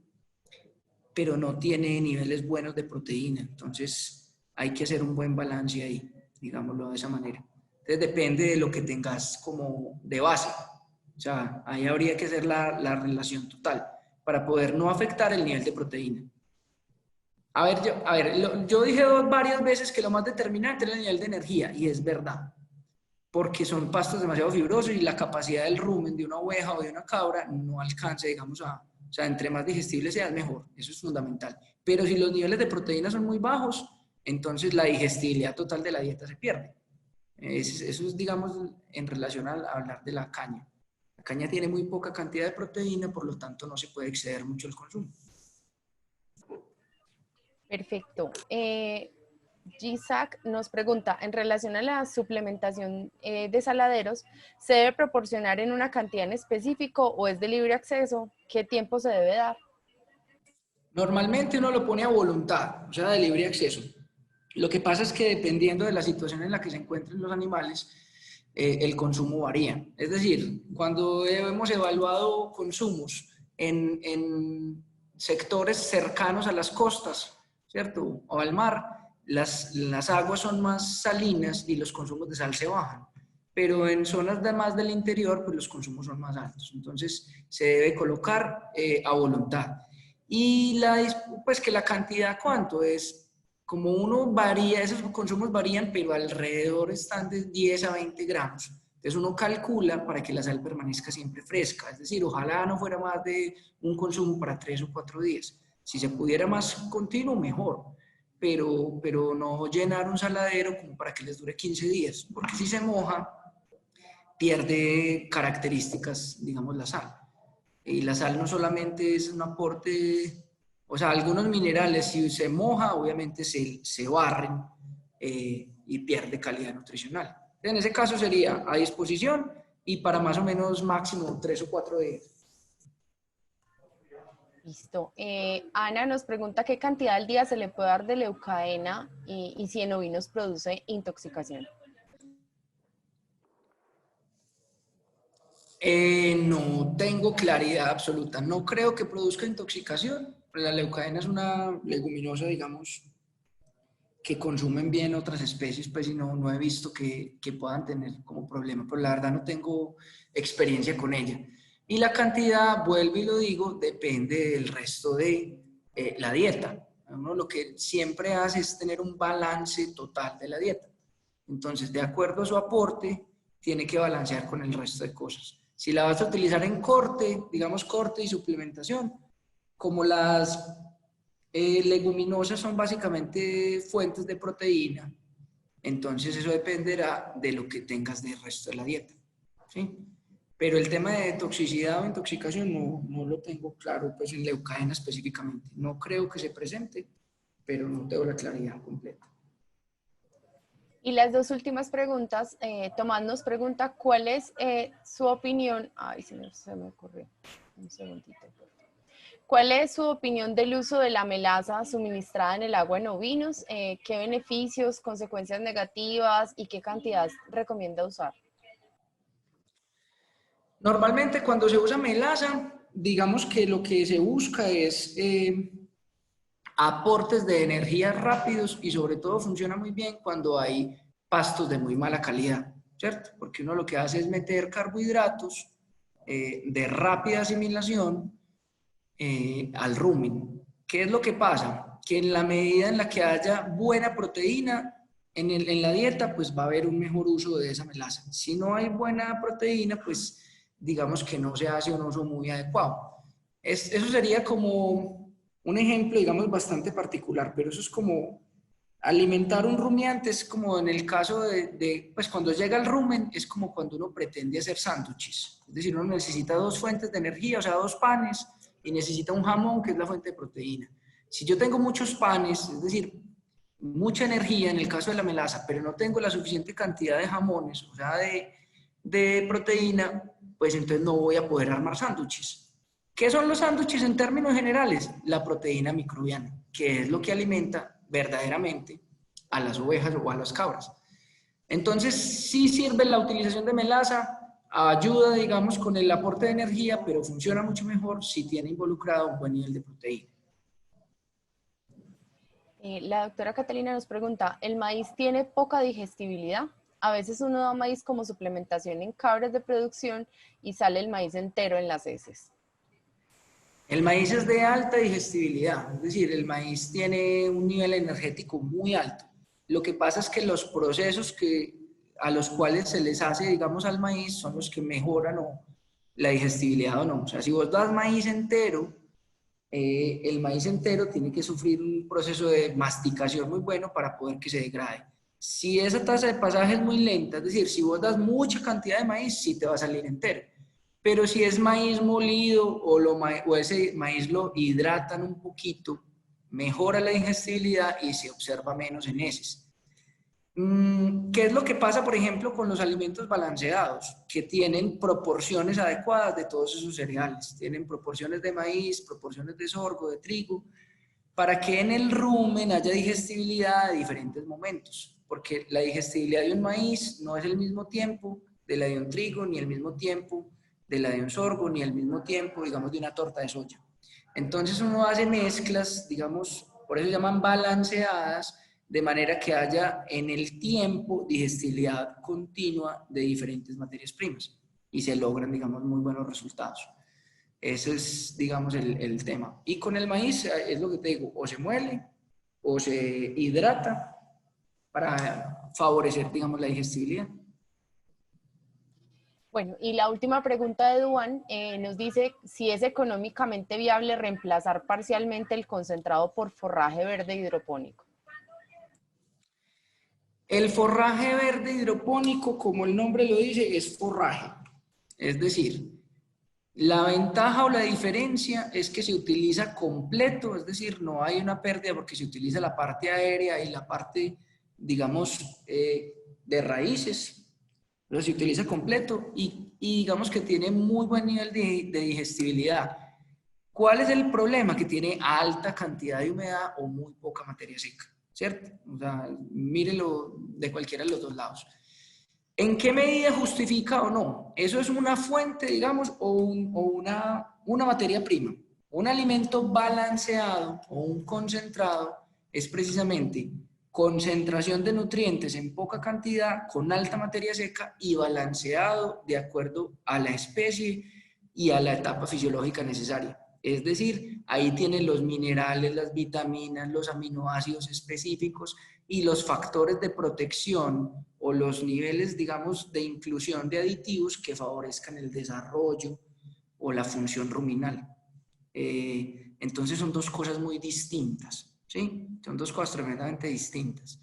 pero no tiene niveles buenos de proteína. Entonces hay que hacer un buen balance ahí, digámoslo de esa manera. Entonces depende de lo que tengas como de base. O sea, ahí habría que hacer la relación total para poder no afectar el nivel de proteína. Yo dije varias veces que lo más determinante era el nivel de energía, y es verdad, porque son pastos demasiado fibrosos y la capacidad del rumen de una oveja o de una cabra no alcanza, digamos, o sea, entre más digestible sea, mejor. Eso es fundamental. Pero si los niveles de proteína son muy bajos, entonces la digestibilidad total de la dieta se pierde. Eso es, digamos, en relación a hablar de la caña. La caña tiene muy poca cantidad de proteína, por lo tanto no se puede exceder mucho el consumo. Perfecto. Gisac nos pregunta, en relación a la suplementación de saladeros, ¿se debe proporcionar en una cantidad en específico o es de libre acceso? ¿Qué tiempo se debe dar? Normalmente uno lo pone a voluntad, o sea, de libre acceso. Lo que pasa es que dependiendo de la situación en la que se encuentren los animales, el consumo varía. Es decir, cuando hemos evaluado consumos en sectores cercanos a las costas, ¿cierto? O al mar, las aguas son más salinas y los consumos de sal se bajan. Pero en zonas más del interior, pues los consumos son más altos. Entonces, se debe colocar a voluntad. Y pues que la cantidad, ¿cuánto es? Como uno varía, esos consumos varían, pero alrededor están de 10 a 20 gramos. Entonces uno calcula para que la sal permanezca siempre fresca. Es decir, ojalá no fuera más de un consumo para 3 o 4 días. Si se pudiera más continuo, mejor. Pero no llenar un saladero como para que les dure 15 días. Porque si se moja, pierde características, digamos, la sal. Y la sal no solamente es un aporte, o sea, algunos minerales, si se moja, obviamente se barren y pierde calidad nutricional. En ese caso sería a disposición y para más o menos máximo 3 o 4 días. Listo. Ana nos pregunta qué cantidad al día se le puede dar de leucaena y si en ovinos produce intoxicación. No tengo claridad absoluta. No creo que produzca intoxicación. La leucaena es una leguminosa, digamos, que consumen bien otras especies, pues y no he visto que puedan tener como problema, pero la verdad no tengo experiencia con ella. Y la cantidad, vuelvo y lo digo, depende del resto de la dieta. Uno lo que siempre hace es tener un balance total de la dieta. Entonces, de acuerdo a su aporte, tiene que balancear con el resto de cosas. Si la vas a utilizar en corte, digamos corte y suplementación, como las leguminosas son básicamente fuentes de proteína, entonces eso dependerá de lo que tengas del resto de la dieta, ¿sí? Pero el tema de toxicidad o intoxicación no lo tengo claro, pues en leucaena específicamente. No creo que se presente, pero no tengo la claridad completa. Y las dos últimas preguntas, Tomás nos pregunta cuál es su opinión, ay, se me ocurrió, un segundito. ¿Cuál es su opinión del uso de la melaza suministrada en el agua en ovinos? ¿Qué beneficios, consecuencias negativas y qué cantidad recomienda usar? Normalmente cuando se usa melaza, digamos que lo que se busca es aportes de energía rápidos y sobre todo funciona muy bien cuando hay pastos de muy mala calidad, ¿cierto? Porque uno lo que hace es meter carbohidratos de rápida asimilación al rumen. ¿Qué es lo que pasa? Que en la medida en la que haya buena proteína en la dieta, pues va a haber un mejor uso de esa melaza. Si no hay buena proteína, pues digamos que no se hace un uso muy adecuado. Eso sería como un ejemplo, digamos, bastante particular, pero eso es como alimentar un rumiante, es como en el caso pues cuando llega el rumen, es como cuando uno pretende hacer sándwiches. Es decir, uno necesita dos fuentes de energía, o sea, dos panes, y necesita un jamón, que es la fuente de proteína. Si yo tengo muchos panes, es decir, mucha energía en el caso de la melaza, pero no tengo la suficiente cantidad de jamones, o sea, de proteína, pues entonces no voy a poder armar sándwiches. ¿Qué son los sándwiches en términos generales? La proteína microbiana, que es lo que alimenta verdaderamente a las ovejas o a las cabras. Entonces, sí sirve la utilización de melaza, ayuda, digamos, con el aporte de energía, pero funciona mucho mejor si tiene involucrado un buen nivel de proteína. La doctora Catalina nos pregunta, ¿el maíz tiene poca digestibilidad? A veces uno da maíz como suplementación en cabras de producción y sale el maíz entero en las heces. El maíz es de alta digestibilidad, es decir, el maíz tiene un nivel energético muy alto. Lo que pasa es que los procesos a los cuales se les hace, digamos, al maíz son los que mejoran la digestibilidad o no. O sea, si vos das maíz entero, el maíz entero tiene que sufrir un proceso de masticación muy bueno para poder que se degrade. Si esa tasa de pasaje es muy lenta, es decir, si vos das mucha cantidad de maíz, sí te va a salir entero. Pero si es maíz molido o ese maíz lo hidratan un poquito, mejora la digestibilidad y se observa menos en heces. ¿Qué es lo que pasa, por ejemplo, con los alimentos balanceados? Que tienen proporciones adecuadas de todos esos cereales. Tienen proporciones de maíz, proporciones de sorgo, de trigo, para que en el rumen haya digestibilidad a diferentes momentos. Porque la digestibilidad de un maíz no es el mismo tiempo de la de un trigo, ni el mismo tiempo de la de un sorgo, ni el mismo tiempo, digamos, de una torta de soya. Entonces uno hace mezclas, digamos, por eso se llaman balanceadas, de manera que haya en el tiempo digestibilidad continua de diferentes materias primas y se logran, digamos, muy buenos resultados. Ese es, digamos, el tema. Y con el maíz es lo que te digo, o se muele o se hidrata para favorecer, digamos, la digestibilidad. Bueno, y la última pregunta de Duan nos dice si es económicamente viable reemplazar parcialmente el concentrado por forraje verde hidropónico. El forraje verde hidropónico, como el nombre lo dice, es forraje. Es decir, la ventaja o la diferencia es que se utiliza completo, es decir, no hay una pérdida porque se utiliza la parte aérea y la parte, digamos, de raíces. Pero se utiliza completo y digamos que tiene muy buen nivel de digestibilidad. ¿Cuál es el problema? Que tiene alta cantidad de humedad o muy poca materia seca, ¿cierto? O sea, mírelo de cualquiera de los dos lados. ¿En qué medida justifica o no? Eso es una fuente, digamos, o una materia prima. Un alimento balanceado o un concentrado es precisamente concentración de nutrientes en poca cantidad, con alta materia seca y balanceado de acuerdo a la especie y a la etapa fisiológica necesaria. Es decir, ahí tienen los minerales, las vitaminas, los aminoácidos específicos y los factores de protección o los niveles, digamos, de inclusión de aditivos que favorezcan el desarrollo o la función ruminal. Entonces son dos cosas muy distintas, ¿sí? Son dos cosas tremendamente distintas.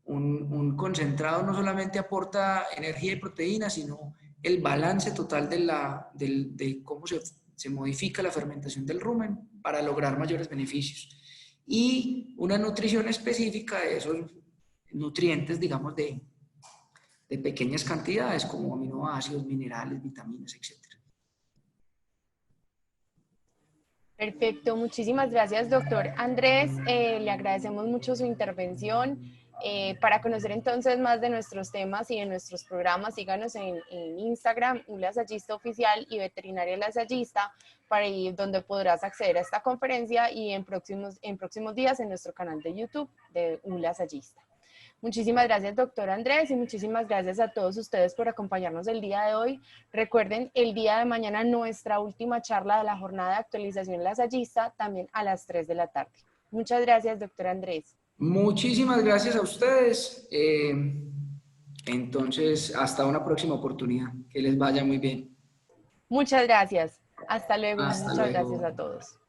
Un concentrado no solamente aporta energía y proteína, sino el balance total de cómo se modifica la fermentación del rumen para lograr mayores beneficios. Y una nutrición específica de esos nutrientes, digamos, de pequeñas cantidades, como aminoácidos, minerales, vitaminas, etc. Perfecto, muchísimas gracias, doctor Andrés. Le agradecemos mucho su intervención. Para conocer entonces más de nuestros temas y de nuestros programas, síganos en Instagram, Lasallista Oficial y Veterinaria Lasallista, para ir donde podrás acceder a esta conferencia y en próximos días en nuestro canal de YouTube de Lasallista. Muchísimas gracias, doctor Andrés, y muchísimas gracias a todos ustedes por acompañarnos el día de hoy. Recuerden, el día de mañana nuestra última charla de la jornada de actualización lasallista, también a las 3 de la tarde. Muchas gracias, doctor Andrés. Muchísimas gracias a ustedes. Entonces, hasta una próxima oportunidad. Que les vaya muy bien. Muchas gracias. Hasta luego. Hasta Muchas luego. gracias a todos.